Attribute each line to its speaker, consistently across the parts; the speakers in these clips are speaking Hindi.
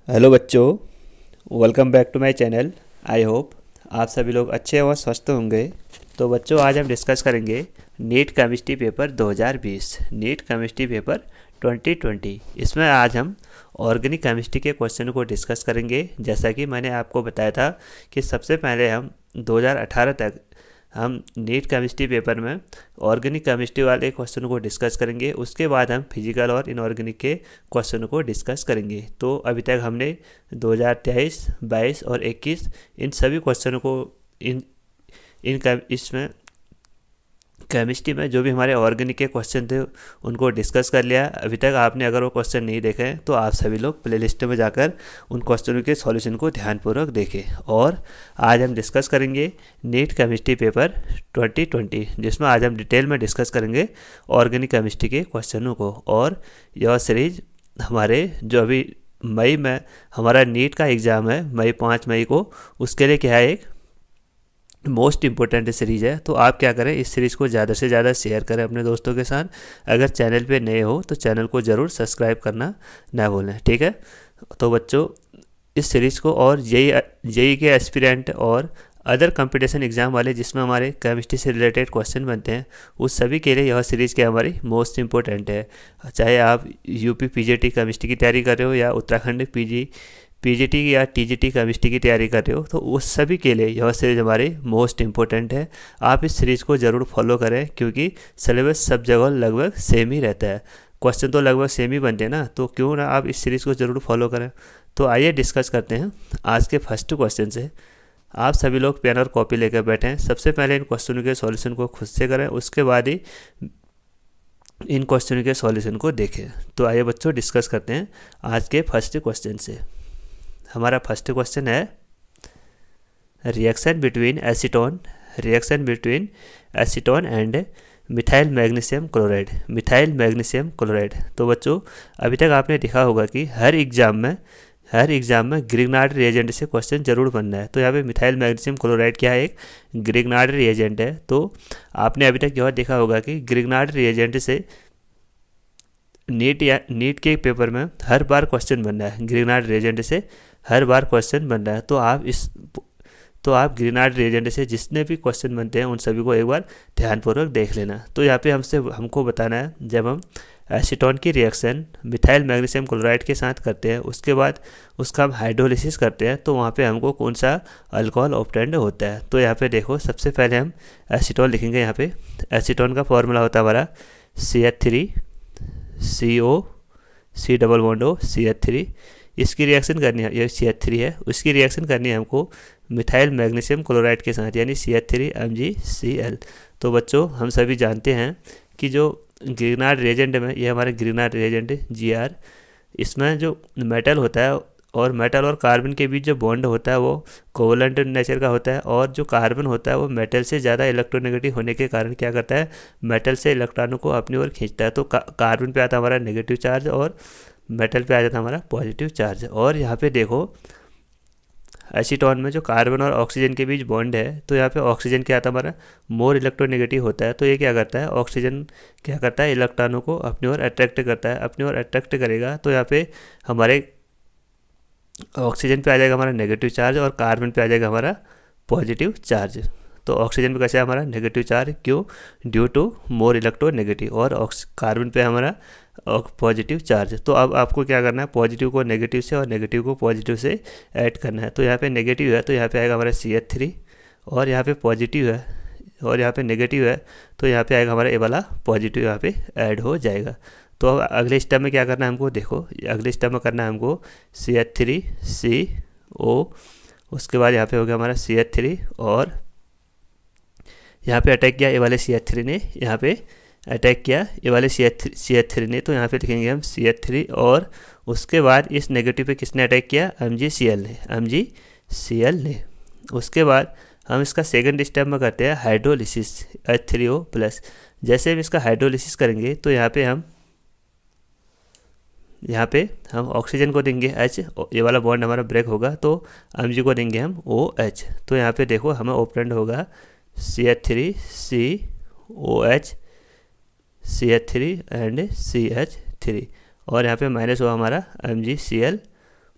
Speaker 1: हेलो बच्चों, welcome back to my channel. I hope आप सभी लोग अच्छे और स्वस्थ होंगे। तो बच्चों, आज हम डिस्कस करेंगे NEET chemistry paper 2020, NEET chemistry paper 2020। इसमें आज हम ऑर्गेनिक केमिस्ट्री के क्वेश्चन को डिस्कस करेंगे। जैसा कि मैंने आपको बताया था कि सबसे पहले हम 2018 तक हम नीट केमिस्ट्री पेपर में ऑर्गेनिक केमिस्ट्री वाले क्वेश्चन को डिस्कस करेंगे। उसके बाद हम फिजिकल और इनऑर्गेनिक के क्वेश्चन को डिस्कस करेंगे। तो अभी तक हमने 2023, 22 और 21 इन सभी क्वेश्चनों को इन इन इसमें केमिस्ट्री में जो भी हमारे ऑर्गेनिक के क्वेश्चन थे उनको डिस्कस कर लिया। अभी तक आपने अगर वो क्वेश्चन नहीं देखे हैं तो आप सभी लोग प्लेलिस्ट में जाकर उन क्वेश्चनों के सॉल्यूशन को ध्यानपूर्वक देखें। और आज हम डिस्कस करेंगे नीट केमिस्ट्री पेपर 2020, जिसमें आज हम डिटेल में डिस्कस करेंगे ऑर्गेनिक केमिस्ट्री के क्वेश्चनों को। और यह सीरीज हमारे जो अभी मई में हमारा नीट का एग्ज़ाम है, मई 5 मई को, उसके लिए क्या है, एक मोस्ट इम्पोर्टेंट सीरीज़ है। तो आप क्या करें, इस सीरीज़ को ज़्यादा से ज़्यादा शेयर करें अपने दोस्तों के साथ। अगर चैनल पे नए हो तो चैनल को ज़रूर सब्सक्राइब करना ना भूलें, ठीक है। तो बच्चों, इस सीरीज़ को और जेई के एस्पिरेंट और अदर कंपटीशन एग्ज़ाम वाले जिसमें हमारे केमिस्ट्री से रिलेटेड क्वेश्चन बनते हैं, उस सभी के लिए यह सीरीज़ क्या हमारी मोस्ट इम्पोर्टेंट है। चाहे आप यूपी पीजीटी केमिस्ट्री की तैयारी कर रहे हो या उत्तराखंड पीजीटी या टीजीटी केमिस्ट्री की तैयारी कर रहे हो, तो उस सभी के लिए यह सीरीज़ हमारी मोस्ट इम्पोर्टेंट है। आप इस सीरीज़ को ज़रूर फॉलो करें, क्योंकि सिलेबस सब जगह लगभग सेम ही रहता है, क्वेश्चन तो लगभग सेम ही बनते हैं ना, तो क्यों ना आप इस सीरीज़ को ज़रूर फॉलो करें। तो आइए डिस्कस करते हैं आज के फर्स्ट क्वेश्चन से। आप सभी लोग पेन और कॉपी लेकर बैठें। सबसे पहले इन क्वेश्चनों के सॉल्यूशन को खुद से करें, उसके बाद ही इन क्वेश्चनों के सॉल्यूशन को देखें। तो आइए बच्चों डिस्कस करते हैं आज के फर्स्ट क्वेश्चन से। हमारा फर्स्ट क्वेश्चन है reaction between acetone and methyl magnesium chloride. तो बच्चों, अभी तक आपने देखा होगा कि हर एग्जाम में ग्रिग्नार्ड रिएजेंट से क्वेश्चन जरूर बनना है। तो यहाँ पे मिथाइल मैग्नीशियम क्लोराइड क्या है, एक ग्रिग्नार्ड रिएजेंट है। तो आपने अभी तक यह देखा होगा कि ग्रिग्नार्ड रिएजेंट से नीट के पेपर में हर बार क्वेश्चन बन रहा है, ग्रिग्नार्ड रिएजेंट से हर बार क्वेश्चन बन रहा है। तो आप ग्रिग्नार्ड रिएजेंट से जितने भी क्वेश्चन बनते हैं उन सभी को एक बार ध्यानपूर्वक देख लेना। तो यहाँ पे हमको बताना है, जब हम एसीटोन की रिएक्शन मिथाइल मैग्नीशियम क्लोराइड के साथ करते हैं, उसके बाद उसका हम हाइड्रोलिसिस करते हैं, तो वहाँ पे हमको कौन सा अल्कोहल ऑब्टेंड होता है। तो यहाँ पे देखो, सबसे पहले हम एसीटोन लिखेंगे। यहाँ पे एसीटोन का फॉर्मूला होता है हमारा CH3 CO C double bond O CH3। इसकी रिएक्शन करनी है, ये CH3 है, उसकी रिएक्शन करनी है हमको मिथाइल मैग्नीशियम क्लोराइड के साथ, यानी CH3MgCl। तो बच्चों, हम सभी जानते हैं कि जो ग्रिग्नार्ड रिएजेंट में, ये हमारे ग्रिग्नार्ड रिएजेंट Gr, इसमें जो मेटल होता है और मेटल और कार्बन के बीच जो बॉन्ड होता है वो कोवलेंट नेचर का होता है, और जो कार्बन होता है वो मेटल से ज़्यादा इलेक्ट्रोनेगेटिव होने के कारण क्या करता है, मेटल से इलेक्ट्रॉनों को अपनी ओर खींचता है। तो कार्बन पे आता है हमारा नेगेटिव चार्ज और मेटल पे आ जाता है हमारा पॉजिटिव चार्ज। और यहाँ पे देखो, एसीटोन में जो कार्बन और ऑक्सीजन के बीच बॉन्ड है, तो यहाँ पे ऑक्सीजन क्या आता है हमारा मोर इलेक्ट्रोनेगेटिव होता है। तो ये क्या करता है, ऑक्सीजन क्या करता है, इलेक्ट्रॉनों को अपनी ओर अट्रैक्ट करता है, अपनी ओर अट्रैक्ट करेगा। तो यहाँ पे हमारे ऑक्सीजन पे आ जाएगा हमारा नेगेटिव चार्ज और कार्बन पे आ जाएगा हमारा पॉजिटिव चार्ज। तो ऑक्सीजन पे कैसे है हमारा नेगेटिव चार्ज, क्यों, ड्यू टू मोर इलेक्ट्रोनेगेटिव, और कार्बन पे हमारा पॉजिटिव चार्ज। तो अब आपको क्या करना है, पॉजिटिव को नेगेटिव से और नेगेटिव को पॉजिटिव से ऐड करना है। तो यहाँ पे नेगेटिव है तो यहाँ पे आएगा हमारा CH3, और यहाँ पे पॉजिटिव है और यहाँ पे नेगेटिव है, तो यहाँ पे आएगा हमारा ये वाला पॉजिटिव, यहाँ पे ऐड हो जाएगा। तो अब अगले स्टेप में क्या करना है हमको, देखो अगले स्टेप में करना है हमको CH3CO, उसके बाद यहाँ पे हो गया हमारा CH3, और यहाँ पे अटैक किया ये वाले CH3 ने, यहाँ पे अटैक किया ये वाले CH3 ने, तो यहाँ पे लिखेंगे हम CH3, और उसके बाद इस नेगेटिव पे किसने अटैक किया, MgCl ने। उसके बाद हम इसका सेकंड स्टेप में करते हैं हाइड्रोलिसिस, H3O+। जैसे हम इसका हाइड्रोलिसिस करेंगे तो यहाँ पे हम ऑक्सीजन को देंगे H, ये वाला बॉन्ड हमारा ब्रेक होगा, तो Mg को देंगे हम OH। तो यहाँ पे देखो हमें ऑपरेंड होगा CH3COH, CH3 एंड CH3, और यहाँ पे माइनस हुआ हमारा MgCl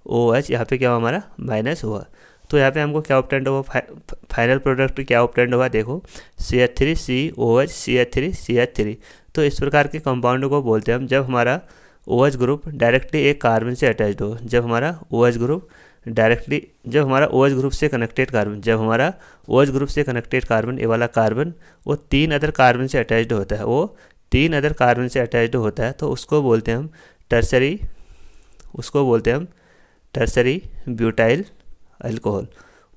Speaker 1: OH, यहाँ पे क्या हुआ हमारा माइनस हुआ। तो यहाँ पे हमको क्या ऑब्टेंड हुआ, फाइनल प्रोडक्ट क्या ऑब्टेंड हुआ, देखो CH3 COH CH3 CH3। तो इस प्रकार के कंपाउंड को बोलते हैं हम जब हमारा OH ग्रुप डायरेक्टली एक कार्बन से अटैच्ड हो, जब हमारा OH ग्रुप डायरेक्टली, जब हमारा OH ग्रुप से कनेक्टेड कार्बन, जब हमारा OH ग्रुप से कनेक्टेड कार्बन, ये वाला कार्बन वो 3 अदर कार्बन से अटैच्ड होता है, वो 3 अदर कार्बन से अटैच्ड होता है, तो उसको बोलते हैं हम टर्सरी, उसको बोलते हैं हम टर्सरी ब्यूटाइल अल्कोहल,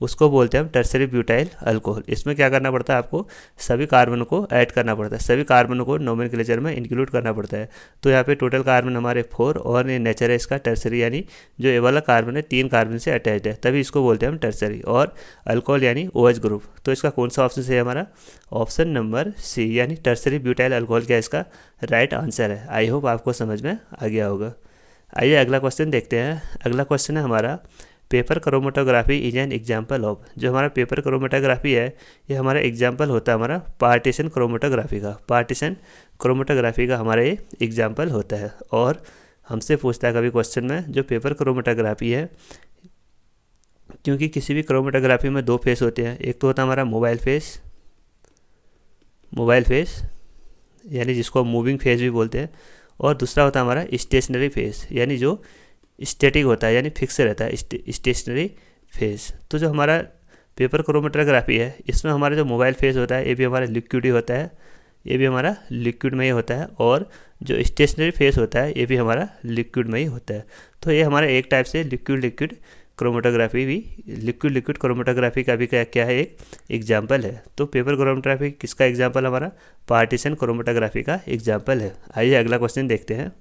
Speaker 1: उसको बोलते हैं हम टर्सरी ब्यूटाइल अल्कोहल। इसमें क्या करना पड़ता है, आपको सभी कार्बन को ऐड करना पड़ता है, सभी कार्बन को नोमेनक्लेचर में इंक्लूड करना पड़ता है। तो यहाँ पे टोटल कार्बन हमारे 4 और नेचर है इसका टर्सरी, यानी जो ये वाला कार्बन है 3 कार्बन से अटैच्ड है, तभी इसको बोलते हैं हम टर्सरी। और अल्कोहल यानी OH ग्रुप। तो इसका कौन सा ऑप्शन है हमारा, ऑप्शन नंबर C, यानी टर्सरी ब्यूटाइल अल्कोहल क्या इसका राइट आंसर है। आई होप आपको समझ में आ गया होगा। आइए अगला क्वेश्चन देखते हैं। अगला क्वेश्चन है हमारा paper chromatography is an example of. जो हमारा पेपर क्रोमेटोग्राफी है ये हमारा एग्जाम्पल होता है हमारा पार्टीशन क्रोमेटोग्राफी का, पार्टीशन क्रोमेटोग्राफी का हमारा ये एग्जाम्पल होता है। और हमसे पूछता है कभी क्वेश्चन में जो पेपर क्रोमेटोग्राफी है, क्योंकि किसी भी क्रोमेटोग्राफी में 2 फेस होते हैं, एक तो होता है हमारा मोबाइल फेस, मोबाइल फेस यानी जिसको मूविंग फेस भी बोलते हैं, और दूसरा होता है हमारा स्टेशनरी फेस, यानी जो स्टैटिक होता है यानी फिक्स रहता है, स्टेशनरी फेस। तो जो हमारा पेपर क्रोमेटोग्राफी है इसमें हमारा जो मोबाइल फेस होता है ये भी हमारा लिक्विड ही होता है, ये भी हमारा लिक्विड में ही होता है, और जो स्टेशनरी फेस होता है ये भी हमारा लिक्विड में ही होता है। तो ये हमारा एक टाइप से लिक्विड लिक्विड क्रोमेटोग्राफी भी, लिक्विड लिक्विड क्रोमेटोग्राफी का भी क्या है एक एग्जाम्पल है। तो पेपर क्रोमेटोग्राफी किसका एग्जाम्पल, हमारा पार्टीशन क्रोमेटोग्राफी का एग्जाम्पल है। आइए अगला क्वेश्चन देखते हैं।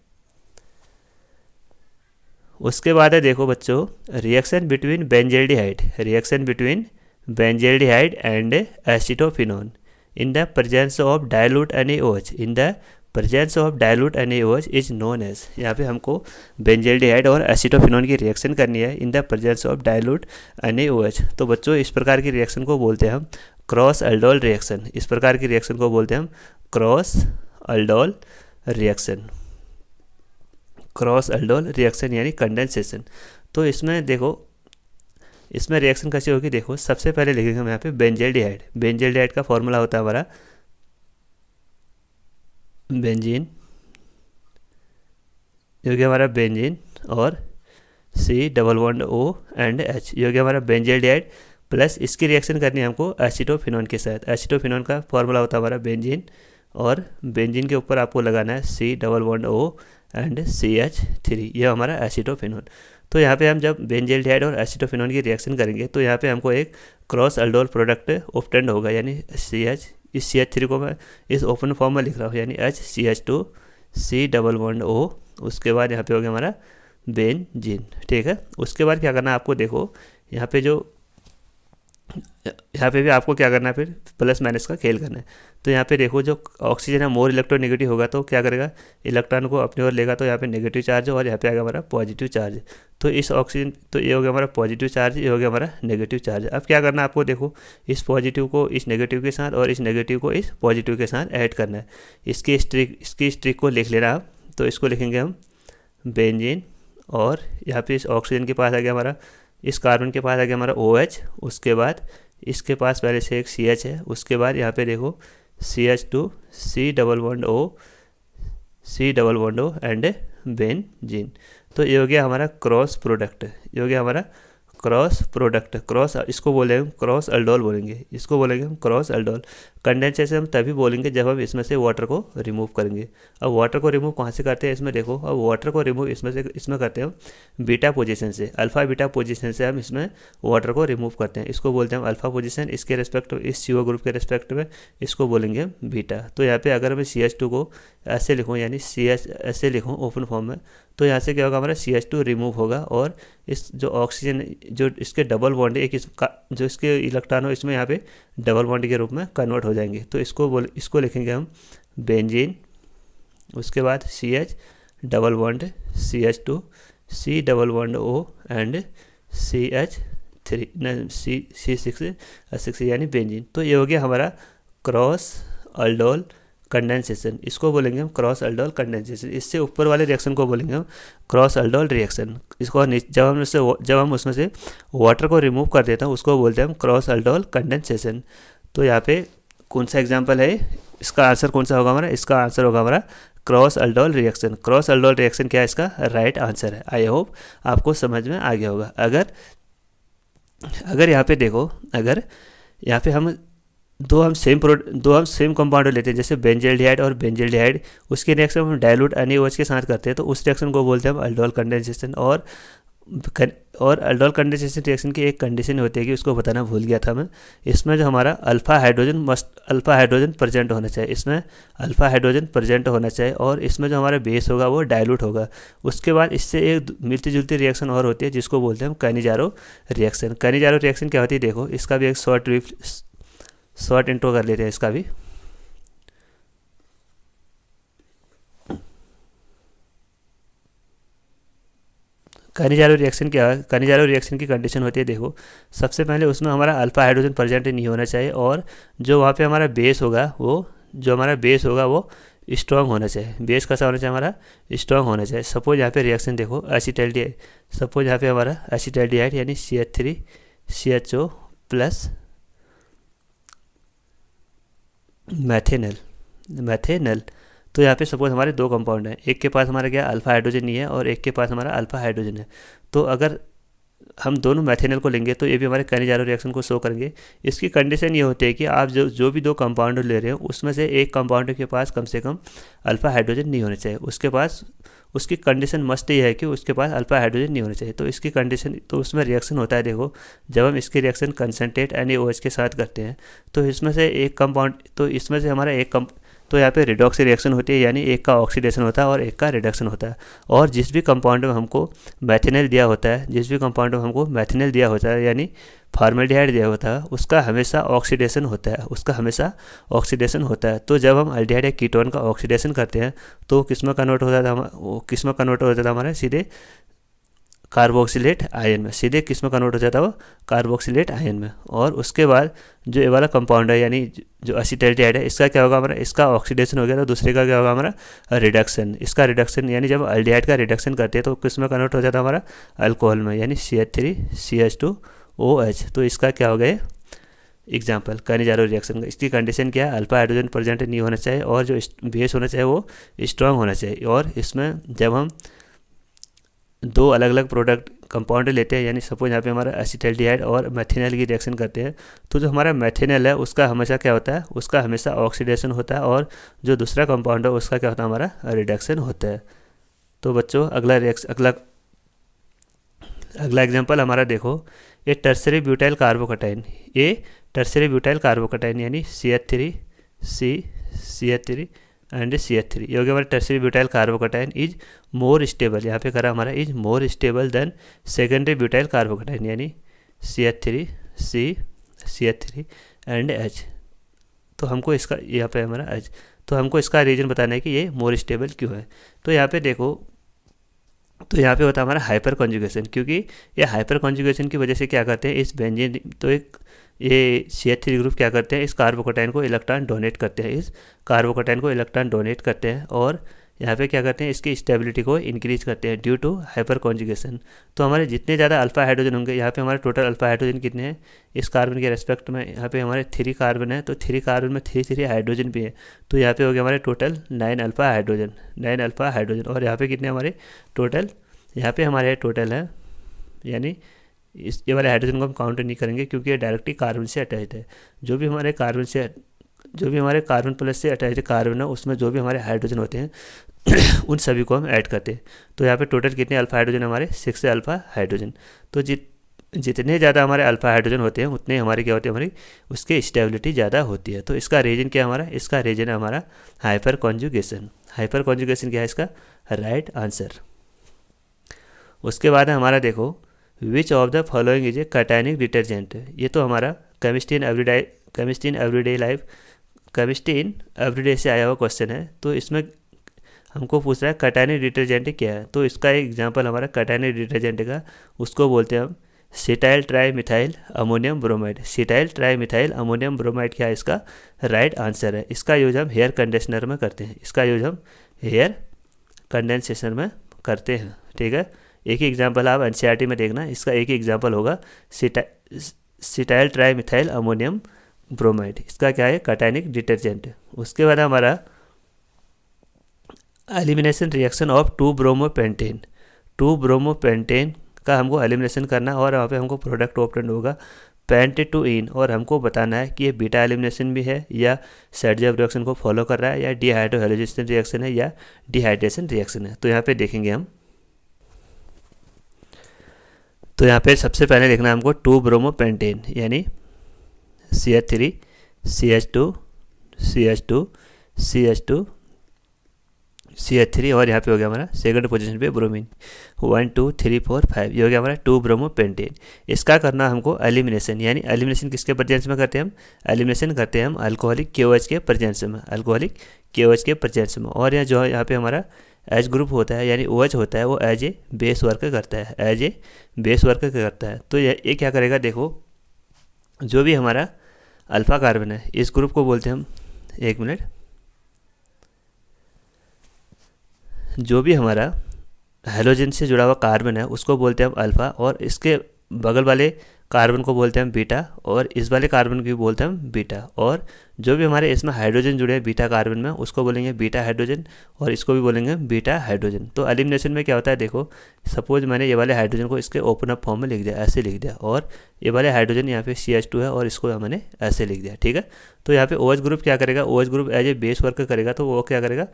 Speaker 1: उसके बाद है देखो बच्चों, reaction between benzaldehyde, reaction between benzaldehyde and acetophenone in the presence of dilute NaOH, in the presence of dilute NaOH is known as. यहाँ पे हमको बेंजल्डिहाइड और एसिटोफिनोन की रिएक्शन करनी है इन the presence of dilute NaOH। तो बच्चों इस प्रकार की रिएक्शन को बोलते हैं हम क्रॉस अल्डोल रिएक्शन, इस प्रकार की रिएक्शन को बोलते हैं हम cross aldol reaction, cross aldol reaction यानी कंडेंसेशन। तो इसमें देखो, इसमें रिएक्शन कैसी होगी, देखो सबसे पहले लिखेंगे हम यहाँ पे बेंजल्डिहाइड, बेंजल्डिहाइड का फॉर्मूला होता है हमारा बेंजीन, जो कि हमारा बेंजीन और C+O एंड H, जो कि हमारा बेंजल्डिहाइड, प्लस इसकी रिएक्शन करनी है हमको एसिटोफिनोन के साथ। एसिटोफिनोन का फॉर्मूला होता है हमारा बेंजीन, और बेंजीन के ऊपर आपको लगाना है C+O एंड CH3, ये हमारा एसिटोफिनोन। तो यहाँ पे हम जब बेंजल्डिहाइड और एसिटोफिनोन की रिएक्शन करेंगे तो यहाँ पे हमको एक क्रॉस अल्डोल प्रोडक्ट ऑब्टेंड होगा, यानी CH, इस CH3 को मैं इस ओपन फॉर्म में लिख रहा हूँ, यानी HCH2 C+O, उसके बाद यहाँ पे हो गया हमारा बेंजीन। ठीक है, उसके बाद क्या करना है आपको, देखो यहाँ पे जो, यहाँ पे भी आपको क्या करना है, फिर प्लस माइनस का खेल करना है। तो यहाँ पे देखो जो ऑक्सीजन है मोर इलेक्ट्रोनेगेटिव होगा तो क्या करेगा, इलेक्ट्रॉन को अपनी ओर लेगा, तो यहाँ पे नेगेटिव चार्ज और यहाँ पे आएगा हमारा पॉजिटिव चार्ज। तो इस ऑक्सीजन, तो ये हो गया हमारा पॉजिटिव चार्ज, ये हो गया हमारा नेगेटिव चार्ज। अब क्या करना है आपको, देखो इस पॉजिटिव को इस नेगेटिव के साथ और इस नेगेटिव को इस पॉजिटिव के साथ ऐड करना है। इसकी स्ट्रिक को लिख लेना आप, तो इसको लिखेंगे हम बेंजीन, और यहाँ पे इस ऑक्सीजन के पास आ गया हमारा, इस कार्बन के पास आ गया हमारा OH, उसके बाद इसके पास पहले से एक CH है, उसके बाद यहाँ पे देखो CH2 C+O एंड बेंजीन। तो ये हो गया हमारा क्रॉस प्रोडक्ट, ये हो गया हमारा क्रॉस प्रोडक्ट, क्रॉस, इसको बोलेंगे हम क्रॉस अल्डोल बोलेंगे, इसको बोलेंगे हम क्रॉस अल्डोल। कंडेंसेशन हम तभी बोलेंगे जब हम इसमें से वाटर को रिमूव करेंगे। अब वाटर को रिमूव कहाँ से करते हैं, इसमें देखो, अब वाटर को रिमूव इसमें करते हैं हम बीटा पोजीशन से, अल्फा बीटा पोजीशन से हम इसमें वाटर को रिमूव करते हैं, इसको बोलते हैं हम अल्फा पोजीशन। इसके रेस्पेक्ट, इस CO ग्रुप के रेस्पेक्ट में इसको बोलेंगे हम बीटा। तो यहाँ पे अगर मैं CH2 को ऐसे लिखूँ, यानी CH ऐसे लिखूँ ओपन फॉर्म में, तो यहाँ से क्या होगा, हमारा CH2 रिमूव होगा, और इस जो ऑक्सीजन, जो इसके डबल बॉन्ड, एक इसका जो इसके इलेक्ट्रॉन हो इसमें यहाँ पे डबल बॉन्ड के रूप में कन्वर्ट हो जाएंगे। तो इसको लिखेंगे हम बेंजीन, उसके बाद CH double bond CH2 C+O and CH3 C6 यानी बेंजीन। तो ये हो गया हमारा क्रॉस अल्डोल कंडेंसेशन, इसको बोलेंगे हम क्रॉस अल्डोल कंडेंसेशन। इससे ऊपर वाले रिएक्शन को बोलेंगे हम क्रॉस अल्डोल रिएक्शन। इसको जब हम उसमें से वाटर को रिमूव कर देते हैं उसको बोलते हैं हम क्रॉस अल्डोल कंडेंसेशन। तो यहाँ पे कौन सा एग्जाम्पल है, इसका आंसर कौन सा होगा हमारा, इसका आंसर होगा हमारा cross aldol reaction. Cross aldol reaction क्या है, इसका राइट आंसर है। आई होप आपको समझ में आ गया होगा। अगर यहाँ पे देखो, अगर यहाँ पे हम दो हम सेम कंपाउंड लेते हैं, जैसे बेंजल्डिहाइड और बेंजल्डिहाइड, उसके रिएक्शन हम डाइल्यूट NaOH के साथ करते हैं तो उस रिएक्शन को बोलते हैं हम अल्डोल कंडेंसेशन। और अल्डोल कंडेंसेशन रिएक्शन की एक कंडीशन होती है कि उसको बताना भूल गया था मैं, इसमें जो हमारा अल्फा हाइड्रोजन प्रेजेंट होना चाहिए, इसमें अल्फा हाइड्रोजन प्रेजेंट होना चाहिए और इसमें जो हमारा बेस होगा वो डाइल्यूट होगा। उसके बाद इससे एक मिलती जुलती रिएक्शन और होती है जिसको बोलते हैं हम कैनिजारो रिएक्शन। कैनिजारो रिएक्शन क्या होती है, देखो इसका भी एक शॉर्ट इंट्रो कर लेते हैं इसका भी। कैनिजारो रिएक्शन क्या है, कैनिजारो रिएक्शन की कंडीशन होती है, देखो सबसे पहले उसमें हमारा अल्फा हाइड्रोजन प्रेजेंट नहीं होना चाहिए और जो वहाँ पे हमारा बेस होगा वो स्ट्रॉन्ग होना चाहिए। बेस कैसा होना चाहिए, हमारा स्ट्रॉन्ग होना चाहिए। सपोज यहाँ पे रिएक्शन देखो एसिटाल्डिहाइड, सपोज यहाँ पे हमारा एसिटाल्डिहाइड यानी CH3CHO प्लस मैथेनल। तो यहाँ पे सपोज हमारे दो कंपाउंड हैं, एक के पास हमारा क्या अल्फा हाइड्रोजन नहीं है और एक के पास हमारा अल्फा हाइड्रोजन है। तो अगर हम दोनों मैथेनल को लेंगे तो ये भी हमारे कैनिजारो रिएक्शन को शो करेंगे। इसकी कंडीशन ये होती है कि आप जो भी दो कंपाउंड ले रहे हो उसमें से एक कंपाउंड के पास कम से कम अल्फा हाइड्रोजन नहीं होना चाहिए, उसकी कंडीशन मस्ट ये है कि उसके पास अल्फा हाइड्रोजन नहीं होना चाहिए। तो इसकी कंडीशन, तो उसमें रिएक्शन होता है, देखो जब हम इसकी रिएक्शन कंसनट्रेट NaOH के साथ करते हैं तो इसमें से एक कंपाउंड, तो इसमें से हमारा तो यहाँ पे रिडॉक्स रिएक्शन होती है, यानी एक का ऑक्सीडेशन होता है और एक का रिडक्शन होता है। और जिस भी कंपाउंड में हमको मैथेनल दिया होता है, यानी फॉर्मेल्डिहाइड दिया होता है, उसका हमेशा ऑक्सीडेशन होता है। तो जब हम अल्डिहाइड या कीटोन का ऑक्सीडेशन करते हैं तो किसमें कन्वर्ट हो जाता है हमारा सीधे कार्बोक्सिलेट आयन में, वो कार्बोक्सिलेट आयन में। और उसके बाद जो ये वाला कंपाउंड है यानी जो एसिटाल्डिहाइड है, इसका क्या होगा हमारा, इसका ऑक्सीडेशन हो गया तो दूसरे का क्या होगा हमारा रिडक्शन। इसका रिडक्शन यानी जब अल्डिहाइड का रिडक्शन करते हैं तो किसमें कन्वर्ट हो जाता है हमारा अल्कोहल में, यानी CH3CH2OH। तो इसका क्या हो गया एग्जाम्पल कैनिजारो रिएक्शन का। इसकी कंडीशन क्या है, अल्फा हाइड्रोजन प्रेजेंट नहीं होना चाहिए और जो बेस होना चाहिए वो स्ट्रॉन्ग होना चाहिए। और इसमें जब हम दो अलग अलग प्रोडक्ट कंपाउंड लेते हैं, यानी सपोज यहाँ पे हमारा एसिटाल्डिहाइड और मैथेनल की रिएक्शन करते हैं, तो जो हमारा मैथेनल है उसका हमेशा क्या होता है, उसका हमेशा ऑक्सीडेशन होता है और जो दूसरा कंपाउंड है उसका क्या होता है, हमारा रिडक्शन होता है। तो बच्चों अगला एग्जाम्पल हमारा देखो, ये टर्सरी ब्यूटाइल कार्बोकटाइन, यानी CH3 एंड CH3, ये हो गया हमारा tertiary butyl कार्बोकटाइन is more stable, यहाँ पे करा हमारा is more stable then secondary butyl कार्बोकटाइन, यानी CH3 एंड H। तो हमको इसका यहाँ पे हमारा H, तो हमको इसका रीजन बताना है कि ये मोर स्टेबल क्यों है। तो यहाँ पे देखो, तो यहाँ पे होता है हमारा हाइपर कॉन्जुगेशन, क्योंकि ये हाइपर कॉन्जुगेशन की वजह से क्या करते हैं, इस बेंजीन, तो ये CH3 ग्रुप क्या करते हैं, इस कार्बोकटाइन को इलेक्ट्रॉन डोनेट करते हैं, और यहाँ पे क्या करते हैं, इसकी स्टेबिलिटी को इंक्रीज करते हैं ड्यू टू हाइपर कॉन्जुगेशन। तो हमारे जितने ज़्यादा अल्फा हाइड्रोजन होंगे, यहाँ पे हमारे टोटल अल्फा हाइड्रोजन कितने हैं इस कार्बन के रेस्पेक्ट में, यहाँ पे हमारे 3 कार्बन है, तो 3 कार्बन में 3 हाइड्रोजन भी है, तो यहाँ पे हो गया हमारे टोटल 9 अल्फा हाइड्रोजन। और यहाँ पे कितने हमारे टोटल, यहाँ पे हमारे टोटल है, यानी ये वाले हाइड्रोजन को हम काउंट नहीं करेंगे क्योंकि ये डायरेक्टली कार्बन से अटैच्ड है। जो भी हमारे कार्बन प्लस से अटैच्ड कार्बन है उसमें जो भी हमारे हाइड्रोजन होते हैं उन सभी को हम ऐड करते हैं। तो यहाँ पे टोटल कितने अल्फा हाइड्रोजन, हमारे 6 अल्फा हाइड्रोजन। तो जितने ज़्यादा हमारे अल्फा हाइड्रोजन होते हैं उतने हमारे क्या होते हैं, हमारी उसकी स्टेबिलिटी ज़्यादा होती है। तो इसका रीजन क्या है हमारा, इसका रीजन है हमारा हाइपर कॉन्जुगेशन क्या है इसका राइट आंसर। उसके बाद हमारा देखो, which of the following is a cationic detergent. ये तो हमारा केमिस्ट्री इन एवरीडे से आया हुआ क्वेश्चन है। तो इसमें हमको पूछ रहा है कैटायनिक डिटर्जेंट क्या है। तो इसका एक एग्जांपल हमारा कैटायनिक डिटर्जेंट का, उसको बोलते हैं हम cetyl tri methyl ammonium bromide. Cetyl tri methyl ammonium bromide क्या है इसका राइट आंसर है। इसका यूज हम हेयर कंडीशनर में करते हैं, इसका यूज हम हेयर कंडेंसेशन में करते हैं। ठीक है, एक ही एग्जाम्पल आप एनसीईआरटी में देखना, इसका एक ही एग्जाम्पल होगा cetyl tri methyl ammonium bromide. इसका क्या है कैटायनिक डिटर्जेंट। उसके बाद हमारा एलिमिनेशन रिएक्शन ऑफ 2-ब्रोमोपेंटेन। 2-ब्रोमोपेंटेन का हमको एलिमिनेशन करना और वहाँ पे हमको प्रोडक्ट ऑप्टेंड होगा पेंटेटुइन, और हमको बताना है कि ये बीटा एलिमिनेशन भी है या सेडजेव रिएक्शन को फॉलो कर रहा है या डिहाइड्रोहेलोजेनेशन रिएक्शन है या डिहाइड्रेशन रिएक्शन है। तो यहाँ पे देखेंगे हम, तो यहाँ पे सबसे पहले देखना है हमको 2-ब्रोमोपेंटेन यानी CH3 CH2 CH2 CH2 CH3 और यहाँ पे हो गया हमारा सेकंड पोजीशन पे ब्रोमीन 1 2 3 4 5, ये हो गया हमारा 2-ब्रोमोपेंटेन। इसका करना हमको एलिमिनेशन, यानी एलिमिनेशन किसके प्रेजेंस में करते हैं हम, एलिमिनेशन करते हैं हम अल्कोहलिक KOH के प्रेजेंस में, अल्कोहलिक KOH के प्रेजेंस में। और जो यहाँ पे हमारा H ग्रुप होता है यानी OH होता है वो एज ए बेस वर्क करता है, एज ए बेस वर्क करता है। तो ये क्या करेगा, देखो जो भी हमारा अल्फा कार्बन है इस ग्रुप को बोलते हैं हम, एक मिनट, जो भी हमारा हेलोजन से जुड़ा हुआ कार्बन है उसको बोलते हैं हम अल्फ़ा, और इसके बगल वाले कार्बन को बोलते हैं हम बीटा, और इस वाले कार्बन को भी बोलते हैं हम बीटा। और जो भी हमारे इसमें हाइड्रोजन जुड़े हैं बीटा कार्बन में उसको बोलेंगे बीटा हाइड्रोजन, और इसको भी बोलेंगे बीटा हाइड्रोजन। तो एलिमिनेशन में क्या होता है, देखो सपोज मैंने ये वाले हाइड्रोजन को इसके ओपन अप फॉर्म में लिख दिया, ऐसे लिख दिया, और ये वाले हाइड्रोजन यहाँ पे CH2 है और इसको मैंने ऐसे लिख दिया। ठीक है, तो यहाँ पे OH ग्रुप क्या करेगा, OH group as a base work करेगा, तो वो क्या करेगा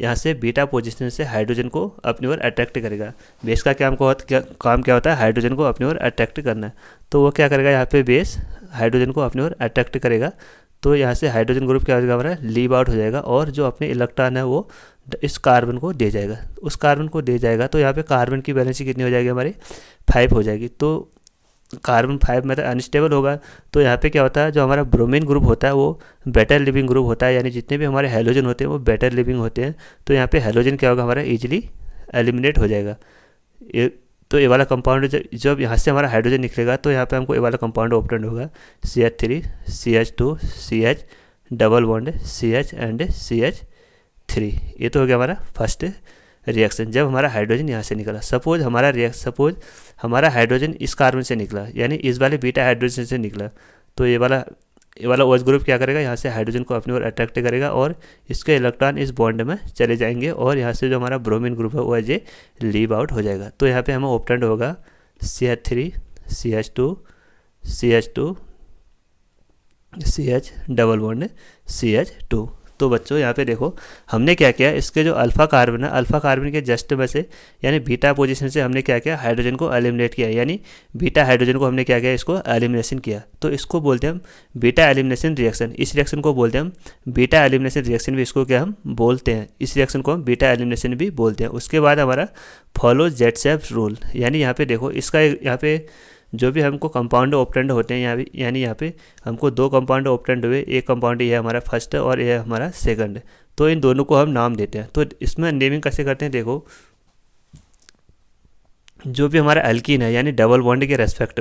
Speaker 1: यहाँ से बीटा पोजिशन से हाइड्रोजन को अपनी ओर अट्रैक्ट करेगा। बेस का काम क्या होता है, हाइड्रोजन को अपनी ओर अट्रैक्ट करना है। तो वो क्या करेगा, यहाँ पे बेस हाइड्रोजन को अपनी ओर अट्रैक्ट करेगा, तो यहाँ से हाइड्रोजन ग्रुप क्या हो जाएगा हमारा लीव आउट हो जाएगा, और जो अपने इलेक्ट्रॉन है वो इस कार्बन को दे जाएगा, उस कार्बन को दे जाएगा। तो यहाँ पे कार्बन की वैलेंसी कितनी हो जाएगी हमारी 5 हो जाएगी। तो कार्बन 5 मतलब अनस्टेबल होगा। तो यहाँ पे क्या होता है, जो हमारा ब्रोमीन ग्रुप होता है वो बेटर लिविंग ग्रुप होता है, यानी जितने भी हमारे हेलोजन होते हैं वो बेटर लिविंग होते हैं। तो यहाँ पे हेलोजन क्या होगा हमारा ईजिली एलिमिनेट हो जाएगा। तो ये वाला कंपाउंड जब यहाँ से हमारा हाइड्रोजन निकलेगा तो यहाँ पे हमको ये वाला कंपाउंड ऑप्टेंड होगा CH3 CH2 CH double bond CH and CH3। ये तो हो गया हमारा फर्स्ट रिएक्शन जब हमारा हाइड्रोजन यहाँ से निकला। सपोज हमारा हाइड्रोजन इस कार्बन से निकला, यानी इस वाले बीटा हाइड्रोजन से निकला, तो ये वाला OH ग्रुप क्या करेगा, यहाँ से हाइड्रोजन को अपनी ओर अट्रैक्ट करेगा और इसके इलेक्ट्रॉन इस बॉन्ड में चले जाएंगे, और यहाँ से जो हमारा ब्रोमीन ग्रुप है वो एज ए लीव आउट हो जाएगा। तो यहाँ पे हमें ऑप्टेंड होगा CH3 CH2 CH2 CH double bond CH2। तो बच्चों यहाँ पे देखो हमने क्या किया, इसके जो अल्फा कार्बन है, अल्फा कार्बन के जस्ट में से यानी बीटा पोजीशन से हमने क्या किया, हाइड्रोजन को एलिमिनेट किया, यानी बीटा हाइड्रोजन को हमने क्या किया, इसको एलिमिनेशन किया। तो इसको बोलते हैं हम बीटा एलिमिनेशन रिएक्शन। इस रिएक्शन को बोलते हैं हम बीटा एलिमिनेशन रिएक्शन भी, इसको क्या हम बोलते हैं, इस रिएक्शन को हम बीटा एलिमिनेशन भी बोलते हैं। उसके बाद हमारा फॉलो जेटसेफ रूल, यानी यहाँ पे देखो इसका यहाँ पे जो भी हमको कंपाउंड ऑप्टेंड होते हैं यानी यहाँ पे हमको 2 कंपाउंड ऑप्टेंड हुए, एक कंपाउंड ये हमारा फर्स्ट है और ये हमारा सेकंड, तो इन दोनों को हम नाम देते हैं। तो इसमें नेमिंग कैसे करते हैं, देखो जो भी हमारा अल्कीन है यानी डबल बॉन्ड के रेस्पेक्ट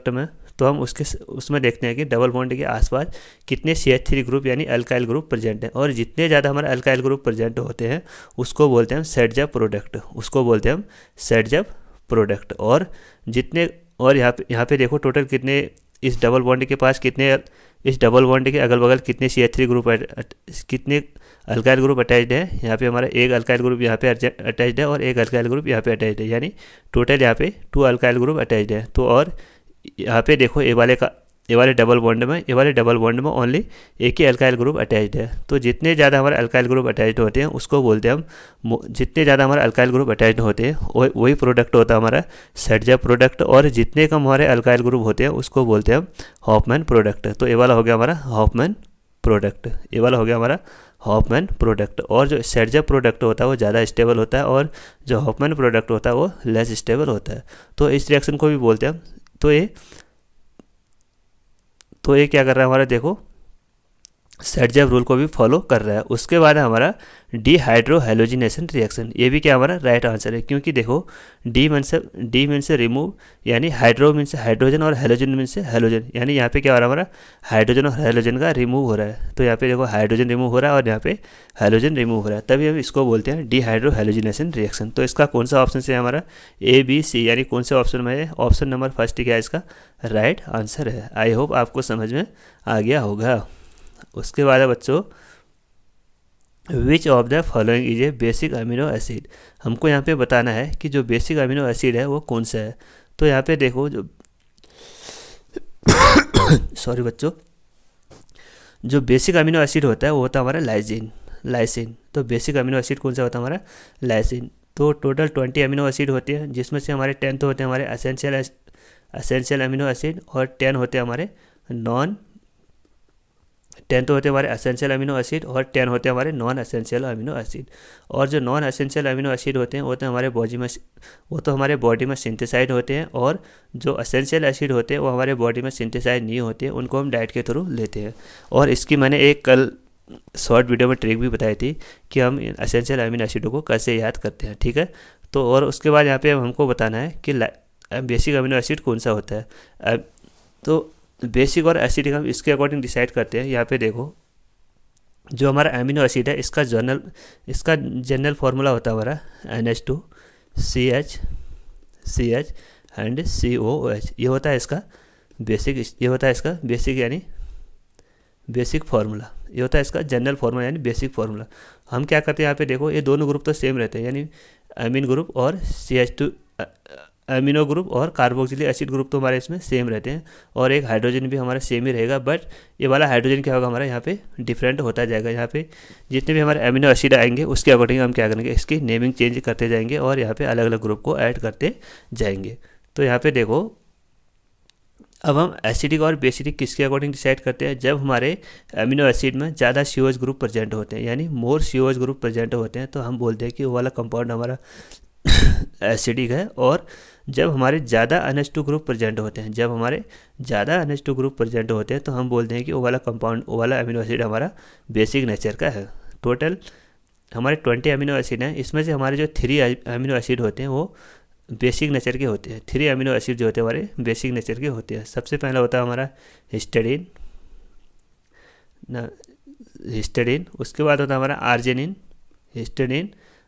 Speaker 1: में तो हम उसमें देखते हैं कि डबल बॉन्ड के आसपास कितने CH3 ग्रुप यानी अल्काइल ग्रुप प्रेजेंट हैं, और जितने ज़्यादा हमारे अल्काइल ग्रुप प्रेजेंट होते हैं उसको बोलते हैं हम सेडजेव प्रोडक्ट। और जितने और यहाँ पे देखो टोटल कितने इस डबल बॉन्ड के पास कितने, इस डबल बॉन्ड के अगल बगल कितने CH3 ग्रुप कितने अल्काइल ग्रुप अटैच्ड है। यहाँ पे हमारा एक अल्काइल ग्रुप यहाँ पे अटैच्ड है और एक अल्काइल ग्रुप यहाँ पे अटैच्ड है, यानी टोटल यहाँ पे 2 अल्काइल ग्रुप अटैच्ड है। तो और यहाँ पे देखो ये वाले डबल बॉन्ड में ओनली एक ही अल्काइल ग्रुप अटैच्ड है। तो जितने ज़्यादा हमारे अल्काइल ग्रुप अटैच्ड होते हैं उसको बोलते हैं हम, जितने ज़्यादा हमारे अल्काइल ग्रुप अटैच्ड होते हैं वही प्रोडक्ट होता है हमारा सेडजेव प्रोडक्ट, और जितने कम हमारे अल्काइल ग्रुप होते हैं उसको बोलते हैं हम हॉफमैन प्रोडक्ट। तो ये वाला हो गया हमारा हॉफमैन प्रोडक्ट। और जो सेडजेव प्रोडक्ट होता है वो ज़्यादा स्टेबल होता है और जो हॉफमैन प्रोडक्ट होता है वो लेस स्टेबल होता है। तो इस रिएक्शन को भी बोलते हैं हम। तो ये क्या कर रहा है हमारा, देखो सर्जब रूल को भी फॉलो कर रहा है। उसके बाद है हमारा डिहाइड्रोहेलोजिनेशन रिएक्शन। ये भी क्या हमारा राइट आंसर है, क्योंकि देखो डी मीन से रिमूव, यानी हाइड्रो मीन से हाइड्रोजन और हेलोजन मीन से हेलोजन, यानी यहाँ पे क्या हो रहा है हमारा हाइड्रोजन और हेलोजन का रिमूव हो रहा है। तो यहाँ पे देखो हाइड्रोजन रिमूव हो रहा है और यहाँ पे हेलोजन रिमूव हो रहा है, तभी हम इसको बोलते हैं डिहाइड्रोहेलोजिनेशन रिएक्शन। तो इसका कौन सा ऑप्शन से हमारा A B C, यानी कौन से ऑप्शन में है, ऑप्शन नंबर फर्स्ट क्या इसका राइट आंसर है। आई होप आपको समझ में आ गया होगा। उसके बाद है बच्चों, विच of the following is a basic amino acid. हमको यहाँ पे बताना है कि जो बेसिक अमीनो एसिड है वो कौन सा है। तो यहाँ पे देखो जो सॉरी बच्चों, जो बेसिक अमीनो एसिड होता है वो होता है हमारा लाइसिन। तो बेसिक अमीनो एसिड कौन सा होता है हमारा लाइसिन। तो टोटल 20 अमीनो एसिड होते हैं, जिसमें से हमारे 10 तो होते हैं हमारे असेंशियल अमीनो एसिड और 10 होते हैं हमारे असेंशियल अमीनो एसिड और 10 होते हैं हमारे नॉन असेंशियल अमीनो एसिड। और जो नॉन असेंशियल अमीनो एसिड होते हैं वो तो हमारे बॉडी में सिंथेसाइड होते हैं, और जो असेंशियल एसिड होते हैं वो हमारे बॉडी में सिंथेसाइड नहीं होते हैं, उनको हम डाइट के थ्रू लेते हैं। और इसकी मैंने एक कल शॉर्ट वीडियो में ट्रिक भी बताई थी कि हम असेंशियल अमीनो एसिडों को कैसे याद करते हैं, ठीक है। तो और उसके बाद यहाँ पे हमको बताना है कि बेसिक अमीनो एसिड कौन सा होता है। तो बेसिक और एसिडिक हम इसके अकॉर्डिंग डिसाइड करते हैं। यहाँ पे देखो जो हमारा अमीनो एसिड है इसका जनरल फार्मूला होता है हमारा NH2CH एंड COOH। ये होता है इसका बेसिक यानी बेसिक फार्मूला। ये होता है इसका जनरल फार्मूला यानी बेसिक फार्मूला। हम क्या करते हैं यहाँ पे देखो, ये दोनों ग्रुप तो सेम रहते हैं, यानी अमीन ग्रुप और CH2 अमीनो ग्रुप और कार्बोक्सिलिक एसिड ग्रुप तो हमारे इसमें सेम रहते हैं, और एक हाइड्रोजन भी हमारा सेम ही रहेगा। बट ये वाला हाइड्रोजन क्या होगा हमारा यहाँ पे डिफरेंट होता जाएगा। यहाँ पे जितने भी हमारे अमीनो एसिड आएंगे उसके अकॉर्डिंग हम क्या करेंगे, इसकी नेमिंग चेंज करते जाएंगे और यहाँ पे अलग अलग ग्रुप को ऐड करते जाएंगे। तो यहाँ पे देखो अब हम एसिडिक और बेसिडिक किसके अकॉर्डिंग डिसाइड करते हैं, जब हमारे अमीनो एसिड में ज़्यादा COH ग्रुप प्रेजेंट होते हैं, यानी मोर COH ग्रुप प्रेजेंट होते हैं, तो हम बोलते हैं कि वो वाला कंपाउंड हमारा एसिडिक है। और जब हमारे ज़्यादा NH2 ग्रुप प्रेजेंट होते हैं तो हम बोलते हैं कि वो वाला अमीनो एसिड हमारा बेसिक नेचर का है। टोटल हमारे 20 अमीनो एसिड हैं, इसमें से हमारे जो 3 अमीनो एसिड होते हैं वो बेसिक नेचर के होते हैं। 3 अमीनो एसिड जो होते हैं हमारे बेसिक नेचर के होते हैं। सबसे पहला होता है हमारा हिस्टडीन, उसके बाद होता है हमारा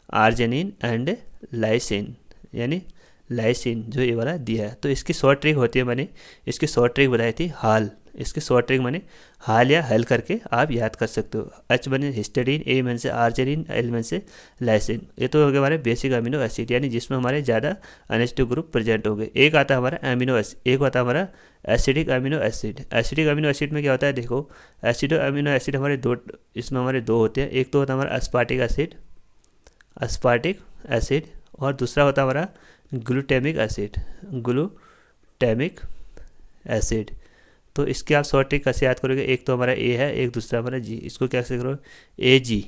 Speaker 1: आर्जिनिन एंड लाइसिन, यानी लाइसिन जो ये वाला दिया है। तो इसकी शॉर्ट ट्रिक होती है, मैंने इसकी शॉर्ट ट्रिक बताई थी हाल। इसकी शॉर्ट ट्रिक मैंने हाल या हल करके आप याद कर सकते हो। H मैंने हिस्टडीन, A मैंने से आर्जिनिन, L मैंने से लाइसिन। ये तो हो गए हमारे बेसिक अमीनो एसिड, यानी जिसमें हमारे ज़्यादा NH2 ग्रुप प्रेजेंट हो गए। एक आता है हमारा अमीनो एसिड, एक होता है हमारा acidic amino acid. Acidic amino acid में क्या होता है, देखो एसिडिक अमीनो एसिड हमारे दो होते हैं। एक तो होता है हमारा अस्पार्टिक एसिड और दूसरा होता है हमारा ग्लूटामिक एसिड। तो इसके आप शॉर्ट ट्रिक कैसे याद करोगे, एक तो हमारा A है, एक दूसरा हमारा G। इसको कैसे करो, AG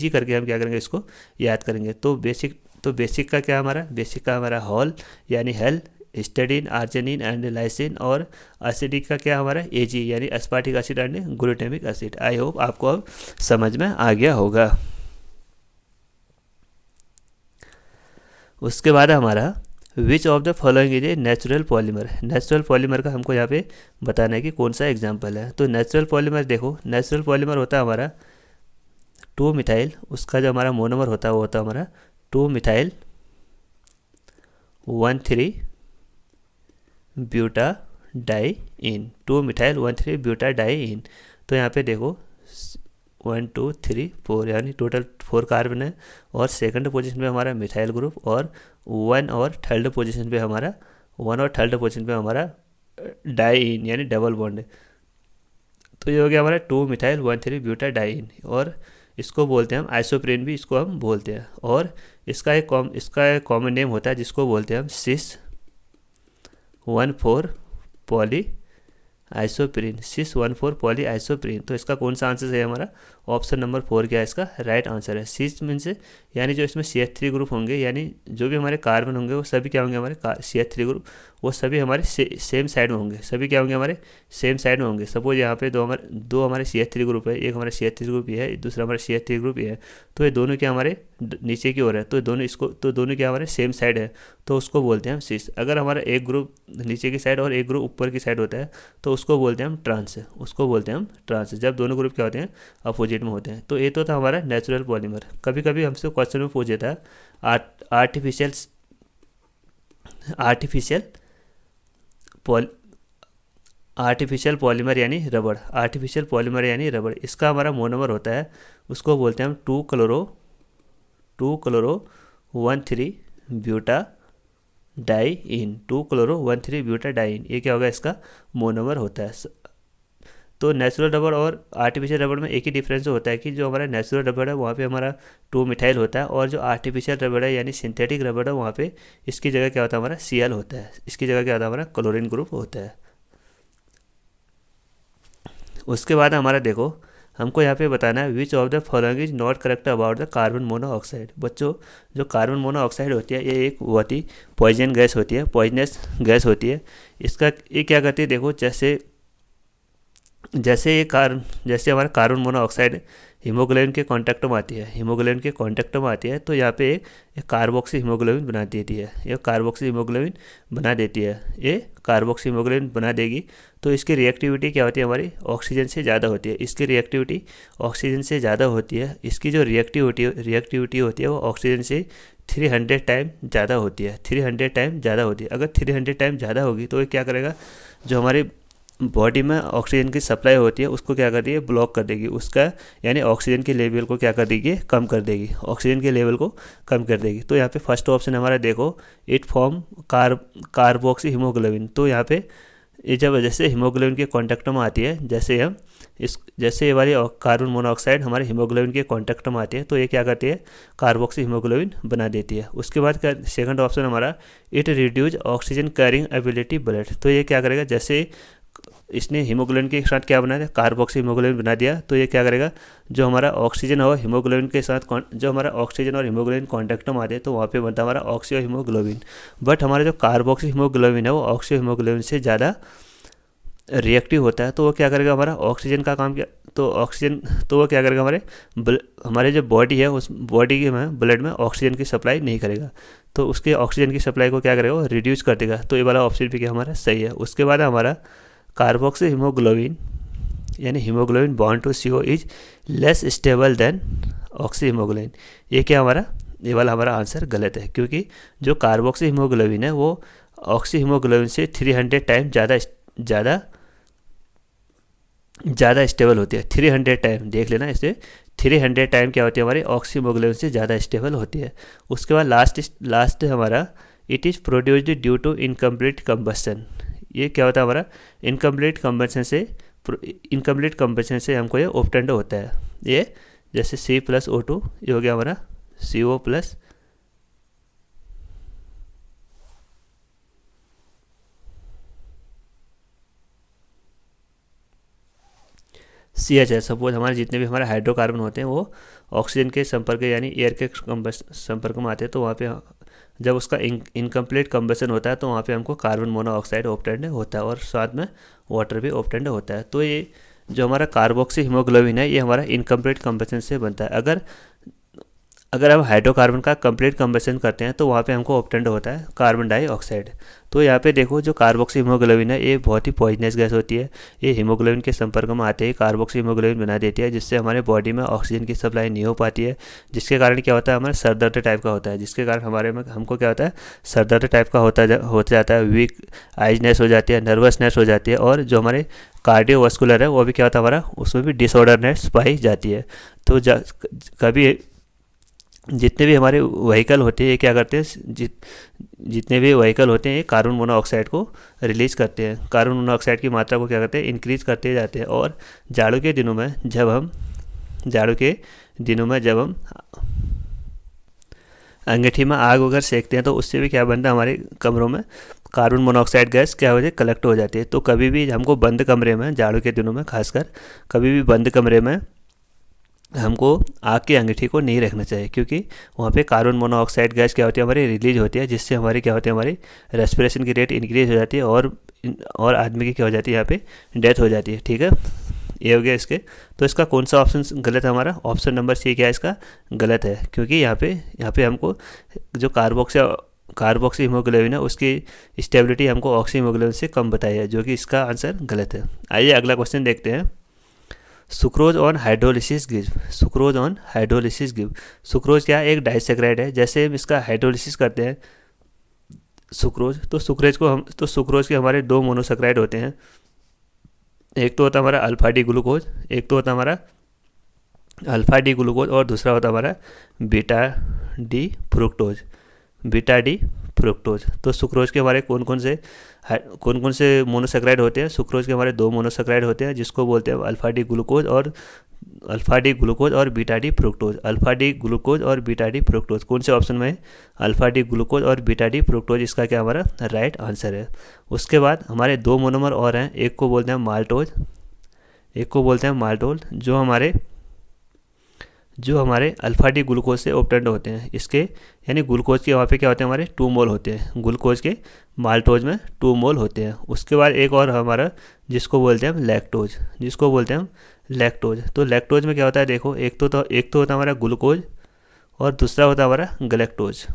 Speaker 1: करके हम क्या करेंगे, इसको याद करेंगे। तो बेसिक का क्या हमारा हॉल यानी HAL, histidine, arginine and lysine, और एसिडिक का क्या हमारा AG यानी aspartic acid and glutamic acid. I hope आपको अब समझ में आ गया होगा। उसके बाद हमारा which of the following is a natural polymer. Natural polymer का हमको यहाँ पे बताना है कि कौन सा एग्जाम्पल है। तो नेचुरल पॉलीमर देखो, नेचुरल पॉलीमर होता है हमारा 2 मिथाइल, उसका जो हमारा मोनोमर होता है वो होता है हमारा 2 मिथाइल 1,3 ब्यूटाडाइइन, 2 मिथाइल 1,3 ब्यूटाडाइइन। तो यहाँ पे देखो 1 2 3 4 यानी टोटल 4 कार्बन है, और सेकंड पोजीशन पे हमारा मिथाइल ग्रुप, और 1 और थर्ड पोजीशन पे हमारा डाइइन यानी डबल बॉन्ड है। तो ये हो गया हमारा 2 मिथाइल 1,3 ब्यूटाडाइइन, और इसको बोलते हैं हम आइसोप्रीन भी इसको हम बोलते हैं। और इसका एक कॉमन नेम होता है जिसको बोलते हैं हम सिस 1,4 पॉली आइसोप्रीन। तो इसका कौन सा आंसर है हमारा ऑप्शन नंबर 4 क्या है इसका राइट आंसर है। सी मीन्स यानी जो इसमें CH3 ग्रुप होंगे, यानी जो भी हमारे कार्बन होंगे वो सभी क्या होंगे हमारे CH3 ग्रुप, वो सभी हमारे सेम साइड में होंगे, सभी क्या होंगे हमारे सेम साइड में होंगे। सपोज यहाँ पे दो हमारे CH3 ग्रुप है, एक हमारा CH3 ग्रुप ये है, दूसरा हमारा CH3 ग्रुप ये है, तो ये दोनों क्या हमारे नीचे की ओर है, तो दोनों क्या हमारे सेम साइड है, तो उसको बोलते हैं हम सिस। अगर हमारा एक ग्रुप नीचे की साइड और एक ग्रुप ऊपर की साइड होता है तो उसको बोलते हैं हम ट्रांस, उसको बोलते हैं हम ट्रांस, जब दोनों ग्रुप क्या होते हैं अपोजिट में होते हैं। तो ये तो था हमारा नेचुरल पॉलीमर। कभी कभी हमसे क्वेश्चन में पूछ देता है आर्टिफिशियल आर्टिफिशियल पॉलीमर यानी रबड़, आर्टिफिशियल पॉलीमर यानी रबड़, इसका हमारा मोनोमर होता है, उसको बोलते हैं हम 2-क्लोरो 1,3 ब्यूटा डाइइन, 2-क्लोरो 1,3 ब्यूटा डाइइन, ये क्या होगा इसका मोनोमर होता है। तो नेचुरल रबड़ और आर्टिफिशियल रबड़ में एक ही डिफरेंस होता है कि जो हमारा नेचुरल रबड़ है वहाँ पे हमारा 2-मिथाइल होता है, और जो आर्टिफिशियल रबड़ है यानी सिंथेटिक रबड़ है वहाँ पे इसकी जगह क्या होता है हमारा Cl होता है, इसकी जगह क्या होता है हमारा क्लोरीन ग्रुप होता है। उसके बाद हमारा देखो, हमको यहाँ पे बताना है विच of the following is not correct about the carbon monoxide. बच्चों जो कार्बन मोनोऑक्साइड होती है ये एक बहुत ही पॉइजन गैस होती है, पॉइजनस गैस होती है। ये क्या करती है देखो, जैसे हमारा कार्बन मोनोऑक्साइड हीमोग्लोबिन के कांटेक्ट में आती है, हीमोग्लोबिन के कांटेक्ट में आती है, तो यहाँ पे एक कार्बोक्सी हीमोग्लोबिन बना देती है, ये कार्बोक्सी हीमोग्लोबिन बना देती है, ये कार्बोक्सी हीमोग्लोबिन बना देगी। तो इसकी रिएक्टिविटी क्या होती है हमारी ऑक्सीजन से ज़्यादा होती है, इसकी रिएक्टिविटी ऑक्सीजन से ज़्यादा होती है, इसकी जो रिएक्टिविटी होती है वो ऑक्सीजन से 300 टाइम ज़्यादा होती है, 300 टाइम ज़्यादा होती है। अगर 300 टाइम ज़्यादा होगी तो ये क्या करेगा, जो हमारी बॉडी में ऑक्सीजन की सप्लाई होती है उसको क्या कर देगी, ब्लॉक कर देगी, उसका यानी ऑक्सीजन के लेवल को क्या कर देगी, कम कर देगी, ऑक्सीजन के लेवल को कम कर देगी। तो यहाँ पे फर्स्ट ऑप्शन हमारा देखो, इट फॉर्म कार्बोक्सी हीमोग्लोबिन। तो यहाँ पे ये जब जैसे हीमोग्लोबिन के कॉन्टैक्ट में आती है, जैसे ये वाली कार्बन मोनोऑक्साइड हमारे हीमोग्लोबिन के कॉन्टैक्ट में आती है तो ये क्या करती है, कार्बोक्सी हीमोग्लोबिन बना देती है। उसके बाद सेकंड ऑप्शन हमारा, it reduce oxygen carrying ability blood. तो ये क्या करेगा, जैसे इसने हीमोग्लोबिन के साथ क्या बना दिया, कार्बोक्सी हीमोग्लोबिन बना दिया, तो ये क्या करेगा, जो हमारा ऑक्सीजन और हीमोग्लोबिन के साथ जो हमारा ऑक्सीजन और हीमोग्लोबिन कॉन्टैक्ट में आते हैं तो वहाँ पे बनता है हमारा ऑक्सीओ हीमोग्लोबिन। बट हमारा जो कार्बोक्सी हीमोग्लोबिन है वो ऑक्सीओ हीमोग्लोबिन से ज़्यादा रिएक्टिव होता है, तो वो क्या करेगा, हमारा ऑक्सीजन का काम क्या, तो वो क्या करेगा, हमारे जो बॉडी है उस बॉडी के में ब्लड में ऑक्सीजन की सप्लाई नहीं करेगा, तो उसके ऑक्सीजन की सप्लाई को क्या करेगा, वो रिड्यूस कर देगा। तो ये वाला ऑप्शन भी क्या हमारा सही है। उसके बाद हमारा कार्बोक्सी हीमोग्लोबिन यानी haemoglobin bond to CO is less stable than oxy haemoglobin. ये वाला हमारा आंसर गलत है, क्योंकि जो कार्बोक्सी हीमोग्लोबिन है वो ऑक्सी हीमोग्लोबिन से 300 टाइम ज़्यादा स्टेबल होती है। 300 टाइम देख लेना, इसे 300 टाइम क्या होती है हमारी ऑक्सी हीमोग्लोबिन से ज़्यादा स्टेबल होती है। उसके बाद लास्ट हमारा, it is produced due to incomplete combustion. ये क्या होता है हमारा, इनकम्प्लीट कंबशन से हमको ये ऑब्टेंड होता है। ये जैसे C+O2 ये हो गया हमारा CO+, CH है। सपोज हमारे जितने भी हमारे हाइड्रोकार्बन होते हैं वो ऑक्सीजन के संपर्क यानी एयर के संपर्क में आते हैं, तो वहाँ पे जब उसका इनकम्प्लीट कंबशन होता है तो वहाँ पे हमको कार्बन मोनोऑक्साइड ऑब्टेंड होता है और साथ में वाटर भी ऑब्टेंड होता है। तो ये जो हमारा कार्बोक्सी हीमोग्लोबिन है ये हमारा इनकम्प्लीट कंबशन से बनता है। अगर हम हाइड्रोकार्बन का कंप्लीट कंबशन करते हैं तो वहाँ पे हमको ऑब्टेंड होता है कार्बन डाइऑक्साइड। तो यहाँ पे देखो, जो कार्बोक्सी हीमोग्लोबिन है ये बहुत ही पॉइजनस गैस होती है, ये हीमोग्लोबिन के संपर्क में आते ही कार्बोक्सी हीमोग्लोबिन बना देती है, जिससे हमारे बॉडी में ऑक्सीजन की सप्लाई नहीं हो पाती है, जिसके कारण क्या होता है, हमारा सर दर्द टाइप का होता है, जिसके कारण हमको क्या होता है, सर दर्द टाइप का होता जाता है, वीक आइजनेस हो जाती है, नर्वसनेस हो जाती है, और जो हमारे कार्डियोवास्कुलर है वो भी क्या होता है हमारा, उसमें भी डिसऑर्डरनेस पाई जाती है। तो कभी जितने भी हमारे व्हीकल होते हैं ये क्या करते हैं, जितने भी व्हीकल होते हैं ये कार्बन मोनोऑक्साइड को रिलीज़ करते हैं, कार्बन मोनोऑक्साइड की मात्रा को क्या करते हैं, इंक्रीज करते जाते हैं। और जाड़ों के दिनों में जब हम अंगीठी में आग वगैरह सेकते हैं तो उससे भी क्या बनता है, हमारे कमरों में कार्बन मोनोऑक्साइड गैस क्या हो जाती है, कलेक्ट हो जाती है। तो कभी भी हमको बंद कमरे में, जाड़ों के दिनों में खासकर, कभी भी बंद कमरे में हमको आग की अंगीठी को नहीं रखना चाहिए, क्योंकि वहाँ पे कार्बन मोनोऑक्साइड गैस क्या होती है हमारी रिलीज होती है, जिससे हमारी क्या होती है हमारी रेस्पिरेशन की रेट इंक्रीज हो जाती है और आदमी की क्या हो जाती है यहाँ पे डेथ हो जाती है। ठीक है, ये हो गया इसके। तो इसका कौन सा ऑप्शन गलत है हमारा? ऑप्शन नंबर सी क्या है इसका गलत है, क्योंकि यहाँ पे हमको जो कार्बोक्सी हीमोग्लोबिन है उसकी स्टेबिलिटी हमको ऑक्सी हीमोग्लोबिन से कम बताई है, जो कि इसका आंसर गलत है। आइए अगला क्वेश्चन देखते हैं। Sucrose on hydrolysis give, sucrose on hydrolysis give. Sucrose क्या है? एक डाइसेक्राइड है। जैसे हम इसका हाइड्रोलिसिस करते हैं सुक्रोज, तो सुक्रोज के हमारे दो मोनोसेक्राइड होते हैं। एक तो होता है हमारा अल्फा डी ग्लूकोज, एक तो होता है हमारा अल्फा डी ग्लूकोज, और दूसरा होता है हमारा beta D fructose, beta D fructose. तो सुक्रोज के हमारे कौन कौन से मोनोसेक्राइड होते हैं? सुक्रोज के हमारे दो मोनोसेक्राइड होते हैं, जिसको बोलते हैं अल्फा डी ग्लूकोज और beta D fructose. Alpha D glucose और बीटा डी फ्रुक्टोज कौन से ऑप्शन में है? अल्फा डी ग्लूकोज और बीटा डी फ्रुक्टोज इसका क्या हमारा राइट आंसर है। उसके बाद हमारे दो मोनोमर और हैं, एक को बोलते हैं माल्टोज, एक को बोलते हैं माल्टोल, जो हमारे अल्फा डी ग्लूकोज से ऑब्टेंड होते हैं। इसके यानी ग्लूकोज के वहाँ पे क्या होते हैं हमारे 2 मोल होते हैं, ग्लूकोज के माल्टोज में 2 मोल होते हैं। उसके बाद एक और हमारा जिसको बोलते हैं हम लैक्टोज, तो लैक्टोज में क्या होता है देखो, एक तो होता है हमारा ग्लूकोज और दूसरा होता है हमारा गलेक्टोज।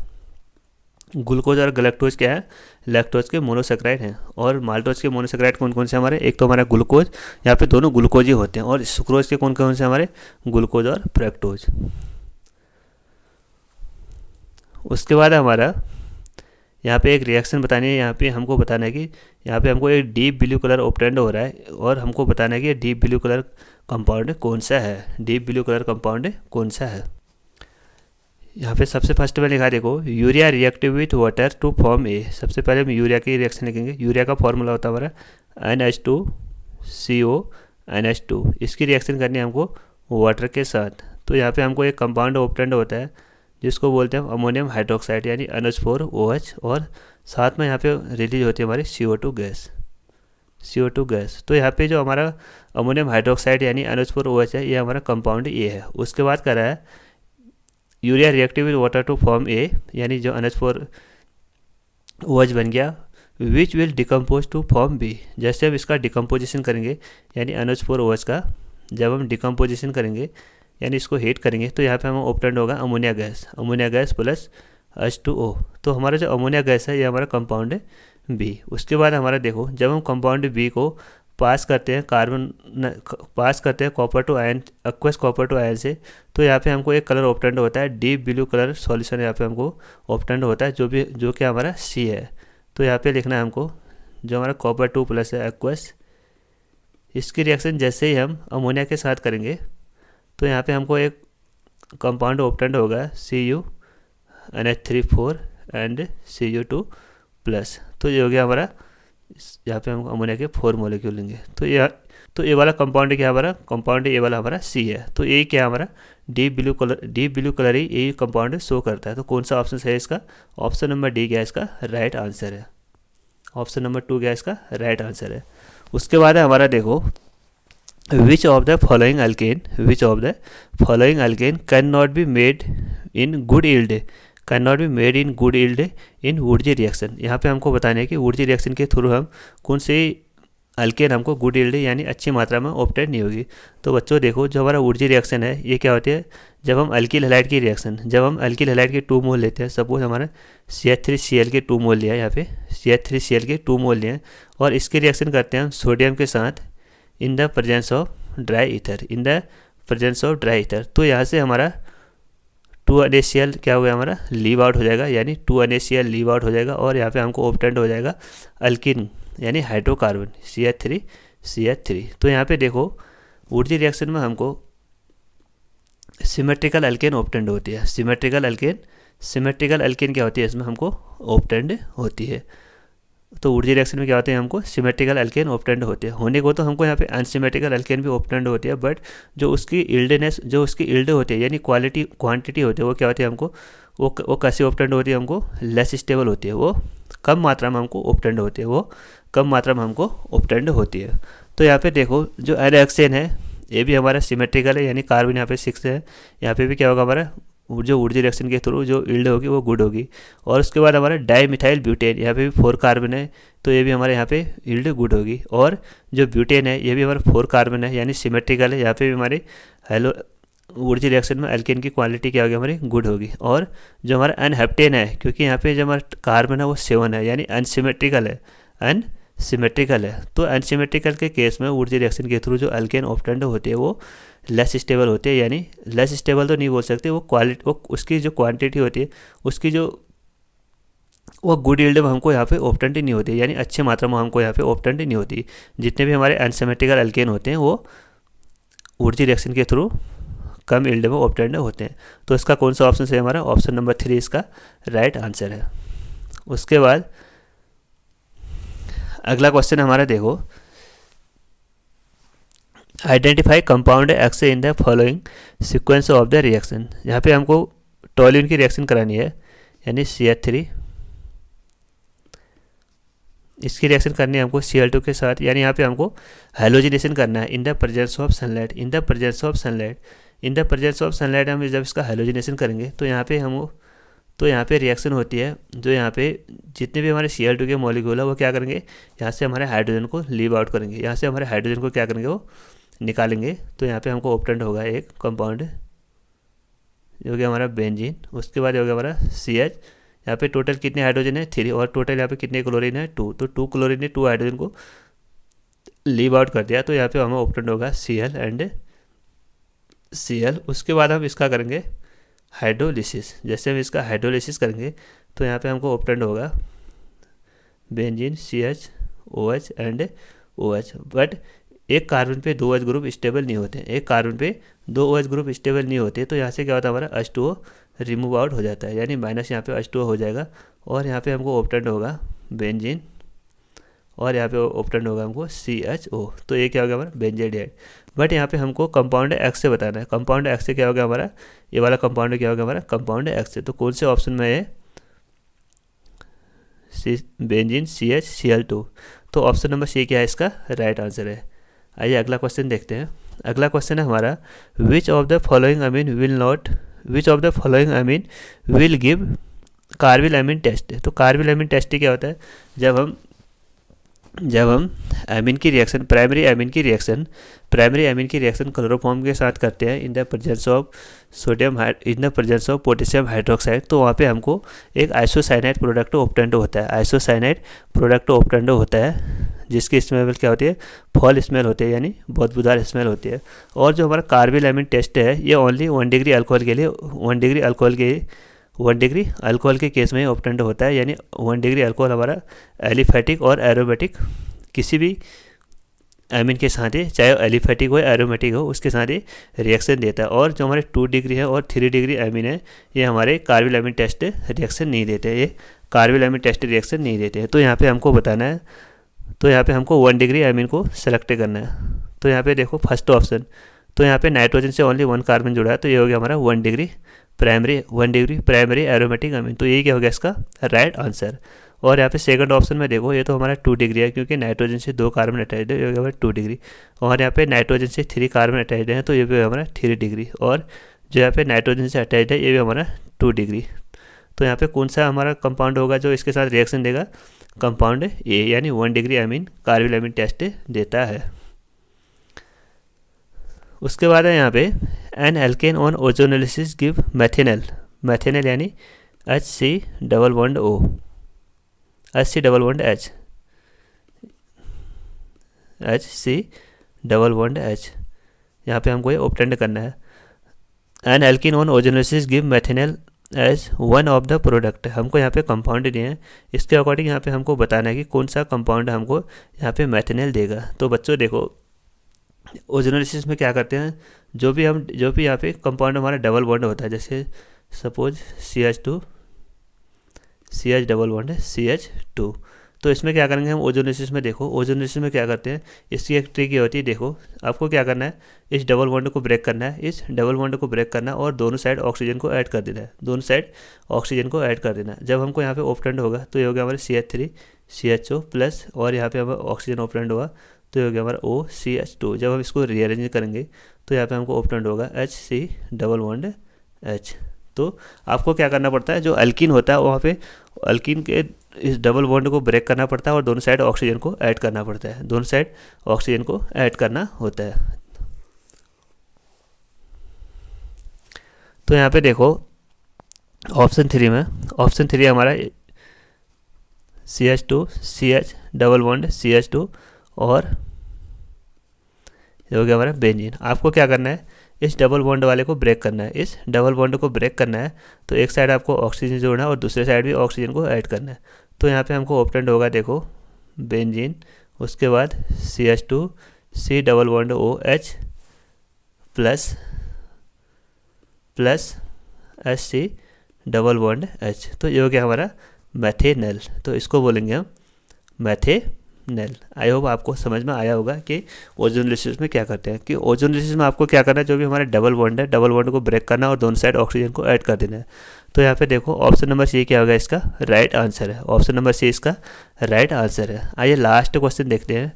Speaker 1: ग्लूकोज और गलेक्टोज क्या है? लैक्टोज के मोनोसेक्राइड हैं। और माल्टोज के मोनोसेक्राइड कौन कौन से हमारे? एक तो हमारा ग्लूकोज, यहाँ पे दोनों ग्लूकोज ही होते हैं। और सुक्रोज के कौन कौन से हमारे? ग्लूकोज और फ्रक्टोज। उसके बाद हमारा यहाँ पे एक रिएक्शन बतानी है। यहाँ पे हमको बताना है कि यहाँ पे हमको एक डीप ब्लू कलर ऑब्टेंड हो रहा है, और हमको बताना है कि डीप ब्लू कलर कंपाउंड कौन सा है, डीप ब्लू कलर कंपाउंड कौन सा है। यहाँ पे सबसे फर्स्ट में लिखा देखो, urea reactive with water to form A. सबसे पहले हम यूरिया की रिएक्शन लिखेंगे। यूरिया का फॉर्मूला होता है हमारा NH2CO NH2। इसकी रिएक्शन करनी है हमको वाटर के साथ। तो यहाँ पे हमको एक कंपाउंड ऑब्टेंड होता है जिसको बोलते हैं अमोनियम हाइड्रोक्साइड यानी NH4OH, और साथ में यहाँ पे रिलीज होती है हमारी CO2 गैस। तो यहाँ पे जो हमारा अमोनियम हाइड्रोक्साइड यानी NH4OH है, ये हमारा कंपाउंड ए है। उसके बाद कह रहा है urea reactive with water to form A, यानी जो NH4OH बन गया, which will decompose to form B. जैसे हम इसका डिकम्पोजिशन करेंगे, यानी NH4OH का जब हम डिकम्पोजिशन करेंगे यानी इसको हीट करेंगे, तो यहाँ पे हमें ऑब्टेंड होगा अमोनिया गैस प्लस H2O। तो हमारा जो अमोनिया गैस है ये हमारा कंपाउंड है बी। उसके बाद हमारा देखो, जब हम कंपाउंड बी को पास करते हैं copper two ion, aqueous copper two ion से, तो यहाँ पे हमको एक कलर ऑब्टेंड होता है डीप ब्लू कलर सॉल्यूशन यहाँ पे हमको ऑब्टेंड होता है, जो कि हमारा सी है। तो यहाँ पे लिखना है हमको जो हमारा कॉपर 2 प्लस है एक्वस, इसकी रिएक्शन जैसे ही हम अमोनिया के साथ करेंगे तो यहाँ पे हमको एक कंपाउंड ऑब्टेंड होगा CuNH3 4 एंड Cu2 प्लस। तो ये हो गया हमारा, यहाँ पे हम अमोनिया के 4 मॉलिक्यूल लेंगे। तो ये वाला कंपाउंड क्या हमारा? कंपाउंड ये वाला हमारा सी है। तो ये क्या हमारा डीप ब्लू कलर ही ये कंपाउंड शो करता है। तो कौन सा ऑप्शन है इसका? ऑप्शन नंबर डी क्या इसका राइट आंसर है। ऑप्शन नंबर 2 क्या इसका राइट आंसर है। उसके बाद है हमारा देखो, which of the following alkane can not be made in good yield in Wurtz reaction. यहाँ पे हमको बताना है कि वुडजी रिएक्शन के थ्रू हम कौन से अल्केन हमको गुड यील्ड यानी अच्छी मात्रा में ऑब्टेन नहीं होगी। तो बच्चों देखो, जो हमारा वुडजी रिएक्शन है ये क्या होती है? जब हम अल्किल हैलाइड की 2 मोल लेते हैं, सपोज हमारा CH3Cl के 2 मोल लिया है, यहाँ पे CH3Cl के 2 मोल लिए हैं, और इसकी रिएक्शन करते हैं हम सोडियम के साथ इन the presence of dry ether. तो यहाँ से हमारा 2NaCl क्या हो गया हमारा लीव आउट हो जाएगा, यानी 2NaCl लीव आउट हो जाएगा, और यहाँ पे हमको ऑब्टेंड हो जाएगा अल्किन यानी हाइड्रोकार्बन CH3। तो यहाँ पे देखो, वुडजी रिएक्शन में हमको सिमेट्रिकल अल्केन ऑब्टेंड होती है। सिमेट्रिकल अल्केन क्या होती है? इसमें हमको ऑब्टेंड होती है। तो वुडजी रिएक्शन में क्या होते हैं? हमको सिमेट्रिकल अल्केन ऑब्टेंड होते हैं। होने को तो हमको यहाँ पे अनसिमेट्रिकल अल्केन भी ऑब्टेंड होती है, बट जो उसकी इल्ड होती है यानी क्वांटिटी होती है, वो क्या होती है हमको, वो कैसी ऑब्टेंड होती है? हमको लेस स्टेबल होती है, वो कम मात्रा में हमको ऑब्टेंड होती है, तो यहाँ पे देखो, जो एरोहेक्सेन है ये भी हमारा सिमेट्रिकल है, यानी कार्बन यहाँ पे 6 है। यहाँ पे भी क्या होगा हमारा जो ऊर्जा रिएक्शन के थ्रू जो यील्ड होगी वो गुड होगी। और उसके बाद हमारा डाईमिथाइल ब्यूटेन, यहाँ पे भी 4 कार्बन है, तो ये भी हमारे यहाँ पे यील्ड गुड होगी। और जो ब्यूटेन है ये भी हमारा 4 कार्बन है, यानी सिमेट्रिकल है। यहाँ पे भी हमारे हेलो ऊर्जा रिएक्शन में एल्केन की क्वालिटी क्या होगी हमारी गुड होगी। और जो हमारा अनहेप्टेन है, क्योंकि यहाँ पे जो हमारा कार्बन है वो 7 है, यानी अनसिमेट्रिकल है, अनसिमेट्रिकल है। तो अनसिमेट्रिकल के केस में ऊर्जा रिएक्शन के थ्रू जो एल्केन ऑप्टेंड होते हैं वो लेस स्टेबल होते हैं, यानी लेस स्टेबल तो नहीं बोल सकते, वो क्वालिटी वो उसकी जो क्वांटिटी होती है उसकी जो वो गुड यील्ड में हमको यहाँ पे ऑप्टेंड नहीं होती, यानी अच्छी मात्रा में हमको यहाँ पे ऑप्टेंड नहीं होती। जितने भी हमारे अनसिमेट्रिकल एल्केन होते हैं वो ऊर्जा रिएक्शन के थ्रू कम यील्ड में ऑप्टेंड होते हैं। तो इसका कौन सा ऑप्शन है हमारा? ऑप्शन नंबर 3 इसका राइट आंसर है। उसके बाद अगला क्वेश्चन हमारा देखो, identify compound x in the following sequence of the reaction. यहाँ पे हमको टॉल्यून की रिएक्शन करानी है, यानी CH3, इसकी रिएक्शन करनी है हमको Cl2 के साथ, यानी यहाँ पे हमको हैलोजिनेशन करना है इन the presence of sunlight. In the presence of sunlight, in the presence of sunlight हम जब इसका हैलोजिनेशन करेंगे तो यहाँ पे रिएक्शन होती है, जो यहाँ पे जितने भी हमारे Cl2 के मॉलिक्यूल है वो क्या करेंगे, यहाँ से हमारे हाइड्रोजन को लीव आउट करेंगे, यहाँ से हमारे हाइड्रोजन को क्या करेंगे वो निकालेंगे। तो यहाँ पे हमको ऑप्टेंड होगा एक कंपाउंड जो कि हमारा बेंजीन। उसके बाद होगा हमारा CH, यहाँ पे टोटल कितने हाइड्रोजन है 3, और टोटल यहाँ पे कितने क्लोरीन है 2, तो 2 क्लोरीन ने 2 हाइड्रोजन को लीव आउट कर दिया, तो यहाँ पे हमें ऑप्टेंड होगा Cl एंड Cl। उसके बाद हम इसका करेंगे हाइड्रोलिसिस। जैसे हम इसका हाइड्रोलिसिस करेंगे तो यहाँ पे हमको ऑप्टेंड होगा benzene CH OH and OH। But एक कार्बन पे 2 OH ग्रुप स्टेबल नहीं होते, एक कार्बन पे 2 OH ग्रुप स्टेबल नहीं होते, तो यहाँ से क्या होता है हमारा H2O रिमूव आउट हो जाता है, यानी माइनस यहाँ पे H2O हो जाएगा। और यहाँ पे हमको ऑप्टेंड होगा बेंजीन, और यहाँ पे ऑप्टेंड होगा हमको CHO। तो ये क्या होगा हमारा बेंजाइड। बट यहाँ पे हमको कंपाउंड एक्स से बताना है, कंपाउंड एक्स से क्या होगा हमारा, ये वाला कंपाउंड क्या होगा हमारा कंपाउंड एक्स से। तो कौन से ऑप्शन में है बेंजीन CH Cl2, तो ऑप्शन नंबर C क्या है इसका राइट आंसर है। आइए अगला क्वेश्चन देखते हैं। अगला क्वेश्चन है हमारा, which of the following amine will give carbyl Amin test. तो कार्बिल अमीन टेस्ट क्या होता है, जब हम अमीन की रिएक्शन प्राइमरी अमीन की रिएक्शन क्लोरोफॉर्म के साथ करते हैं इन the presence of potassium hydroxide, तो वहाँ पे हमको एक आइसोसाइनाइड प्रोडक्ट ऑप्टेंड होता है, जिसकी स्मेल क्या होती है फॉल स्मेल होती है, यानी बहुत बुदार स्मेल होती है। और जो हमारा कार्बिल अमीन टेस्ट है ये ओनली 1 डिग्री अल्कोहल के लिए 1 डिग्री अल्कोहल के केस में ऑप्टेंड होता है, यानी 1 डिग्री अल्कोहल हमारा एलिफेटिक और एरोमेटिक किसी भी अमीन के साथ ही, चाहे एलिफेटिक हो एरोमेटिक हो, उसके साथ ही रिएक्शन देता है। और जो हमारे 2 डिग्री है और 3 डिग्री अमीन है ये हमारे कार्बिल अमीन टेस्ट रिएक्शन नहीं देते, तो यहाँ पे हमको बताना है, तो यहाँ पे हमको 1 डिग्री अमीन को सेलेक्ट करना है। तो यहाँ पे देखो फर्स्ट ऑप्शन, तो यहाँ पे नाइट्रोजन से ओनली 1 कार्बन जुड़ा है, तो ये हो गया हमारा 1 डिग्री प्राइमरी एरोमेटिक अमीन, तो ये क्या हो गया इसका राइट आंसर। और यहाँ पे सेकंड ऑप्शन में देखो, ये तो हमारा 2 डिग्री है, क्योंकि नाइट्रोजन से 2 कार्बन अटैच्ड है, ये हो गया हमारा 2 डिग्री। और यहाँ पे नाइट्रोजन से 3 कार्बन अटैच्ड है, तो ये भी हमारा 3 डिग्री। और जो यहाँ पे नाइट्रोजन से अटैच्ड है ये भी हमारा 2 डिग्री। तो यहाँ पे कौन सा हमारा कंपाउंड होगा जो इसके साथ रिएक्शन देगा, कंपाउंड ए, यानी 1 डिग्री अमीन कार्बिल अमीन टेस्ट देता है। उसके बाद है यहाँ पे an alkene on ozonolysis give methanal यानी HC=O HC=H यहाँ पे हमको ये ऑप्टेंड करना है। An alkene on ozonolysis give methanal as one of the product, हमको यहाँ पे कंपाउंड दिए हैं, इसके अकॉर्डिंग यहाँ पे हमको बताना है कि कौन सा कंपाउंड हमको यहाँ पे मैथेनल देगा। तो बच्चों देखो ओजोनोलिसिस में क्या करते हैं, जो भी यहाँ पे कंपाउंड हमारा डबल बॉन्ड होता है, जैसे suppose CH2 CH double bond है CH2, तो इसमें क्या करेंगे हम ओजोनोलिसिस में। देखो ओजोनोलिसिस में क्या करते हैं, इसकी एक ट्रिक ये होती है, देखो आपको क्या करना है, इस डबल बॉन्ड को ब्रेक करना है, और दोनों साइड ऑक्सीजन को ऐड कर देना है, जब हमको यहाँ पे ऑप्टेंड होगा तो ये हो गया हमारे CH3 CHO प्लस, और यहाँ पे हमें ऑक्सीजन ऑप्टेंड होगा तो ये हो गया हमारा OCH2। जब हम इसको रीअरेंज करेंगे तो यहाँ पे हमको ऑप्टेंड होगा HC डबल बॉन्ड H। तो आपको क्या करना पड़ता है, जो अल्कीन होता है वहाँ पे अल्कीन के इस डबल बॉन्ड को ब्रेक करना पड़ता है और दोनों साइड ऑक्सीजन को ऐड करना पड़ता है, दोनों साइड ऑक्सीजन को ऐड करना होता है। तो यहाँ पे देखो ऑप्शन 3 में, ऑप्शन 3 हमारा CH2 CH double bond CH2 और ये हो गया हमारा बेंजीन। आपको क्या करना है, इस डबल बॉन्ड वाले को ब्रेक करना है, इस डबल बॉन्ड को ब्रेक करना है। तो एक साइड आपको ऑक्सीजन जोड़ना है और दूसरे साइड भी ऑक्सीजन को ऐड करना है। तो यहाँ पे हमको ऑप्टेंड होगा देखो बेंजीन, उसके बाद CH2 C double bond OH plus HC double bond H। तो ये हो गया हमारा मैथेनल। तो इसको बोलेंगे हम मैथेनल। आई होप आपको समझ में आया होगा कि ओजोनोलिसिस में क्या करते हैं। कि ओजोनोलिसिस में आपको क्या करना है, जो भी हमारा डबल बॉन्ड है, डबल बॉन्ड को ब्रेक करना और दोनों साइड ऑक्सीजन को ऐड कर देना है। तो यहाँ पे देखो ऑप्शन नंबर C क्या होगा, इसका राइट आंसर है। ऑप्शन नंबर C इसका राइट आंसर है। आइए लास्ट क्वेश्चन देखते हैं।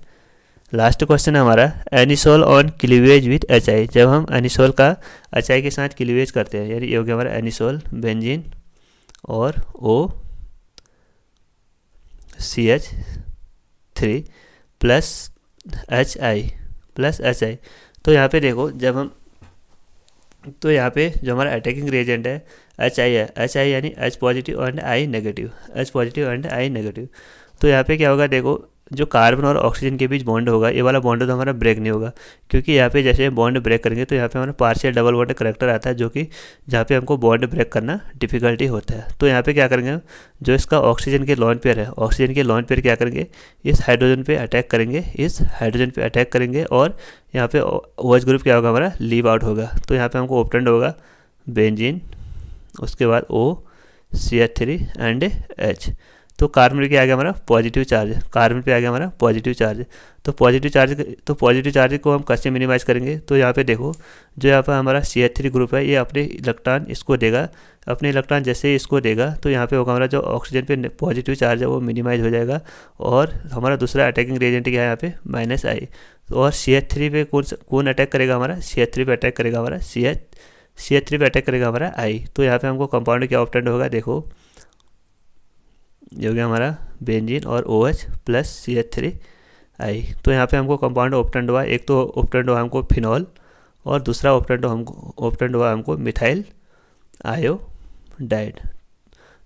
Speaker 1: लास्ट क्वेश्चन है हमारा anisole on cleavage with HI। जब हम एनिसोल का HI के साथ क्लीवेज करते हैं, यानी ये हो गया हमारा एनिसोल बेंजीन और OCH3 प्लस HI। तो यहाँ पे देखो जब हम, तो यहाँ पे जो हमारा अटैकिंग रिएजेंट है HI है, HI यानी H positive and I negative, H positive and I negative. तो यहाँ पे क्या होगा, देखो जो कार्बन और ऑक्सीजन के बीच बॉन्ड होगा, ये वाला बॉन्ड तो हमारा ब्रेक नहीं होगा, क्योंकि यहाँ पे जैसे बॉन्ड ब्रेक करेंगे तो यहाँ पे हमारा पार्शियल डबल बॉन्ड करेक्टर आता है, जो कि जहाँ पे हमको बॉन्ड ब्रेक करना डिफिकल्टी होता है। तो यहाँ पे क्या करेंगे, जो इसका ऑक्सीजन के लॉन पेयर है, ऑक्सीजन के लॉन पेयर क्या करेंगे, इस हाइड्रोजन पे अटैक करेंगे, इस हाइड्रोजन पे अटैक करेंगे और यहाँ पे OH ग्रुप क्या होगा, हमारा लीव आउट होगा। तो यहाँ पे हमको ऑप्टेंड होगा बेंजीन, उसके बाद OCH3 एंड H। तो कार्बन पे क्या आ गया हमारा पॉजिटिव चार्ज, कार्बन पे आ गया हमारा पॉजिटिव चार्ज। तो पॉजिटिव चार्ज को हम कैसे मिनिमाइज करेंगे, तो यहाँ पे देखो जो यहाँ पर हमारा CH3 ग्रुप है, ये अपने इलेक्ट्रॉन इसको देगा, अपने इलेक्ट्रॉन जैसे ही इसको देगा तो यहाँ पे होगा हमारा जो ऑक्सीजन पे पॉजिटिव चार्ज है वो मिनिमाइज हो जाएगा। और हमारा दूसरा अटैकिंग रिएजेंट क्या है यहाँ पे -I। और CH3 पे कौन अटैक करेगा, हमारा CH3 पे अटैक करेगा, हमारा CH3 पे अटैक करेगा हमारा I। तो यहाँ पे हमको कंपाउंड क्या ऑप्टेंड होगा, देखो ये हो गया हमारा बेंजीन और OH प्लस CH3I। तो यहाँ पे हमको कंपाउंड ऑप्टेंड हुआ, एक तो ऑप्टेंड हुआ हमको फिनॉल और दूसरा ऑप्टेंड हुआ हमको मिथाइल आयोडाइड।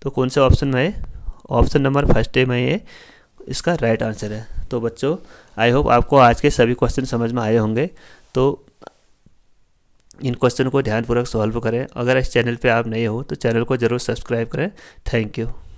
Speaker 1: तो कौन से ऑप्शन में है, ऑप्शन नंबर फर्स्ट में ये इसका राइट आंसर है। तो बच्चों आई होप आपको आज के सभी क्वेश्चन समझ में आए होंगे। तो इन क्वेश्चन को ध्यानपूर्वक सॉल्व करें। अगर इस चैनल पे आप नए हो तो चैनल को ज़रूर सब्सक्राइब करें। Thank you.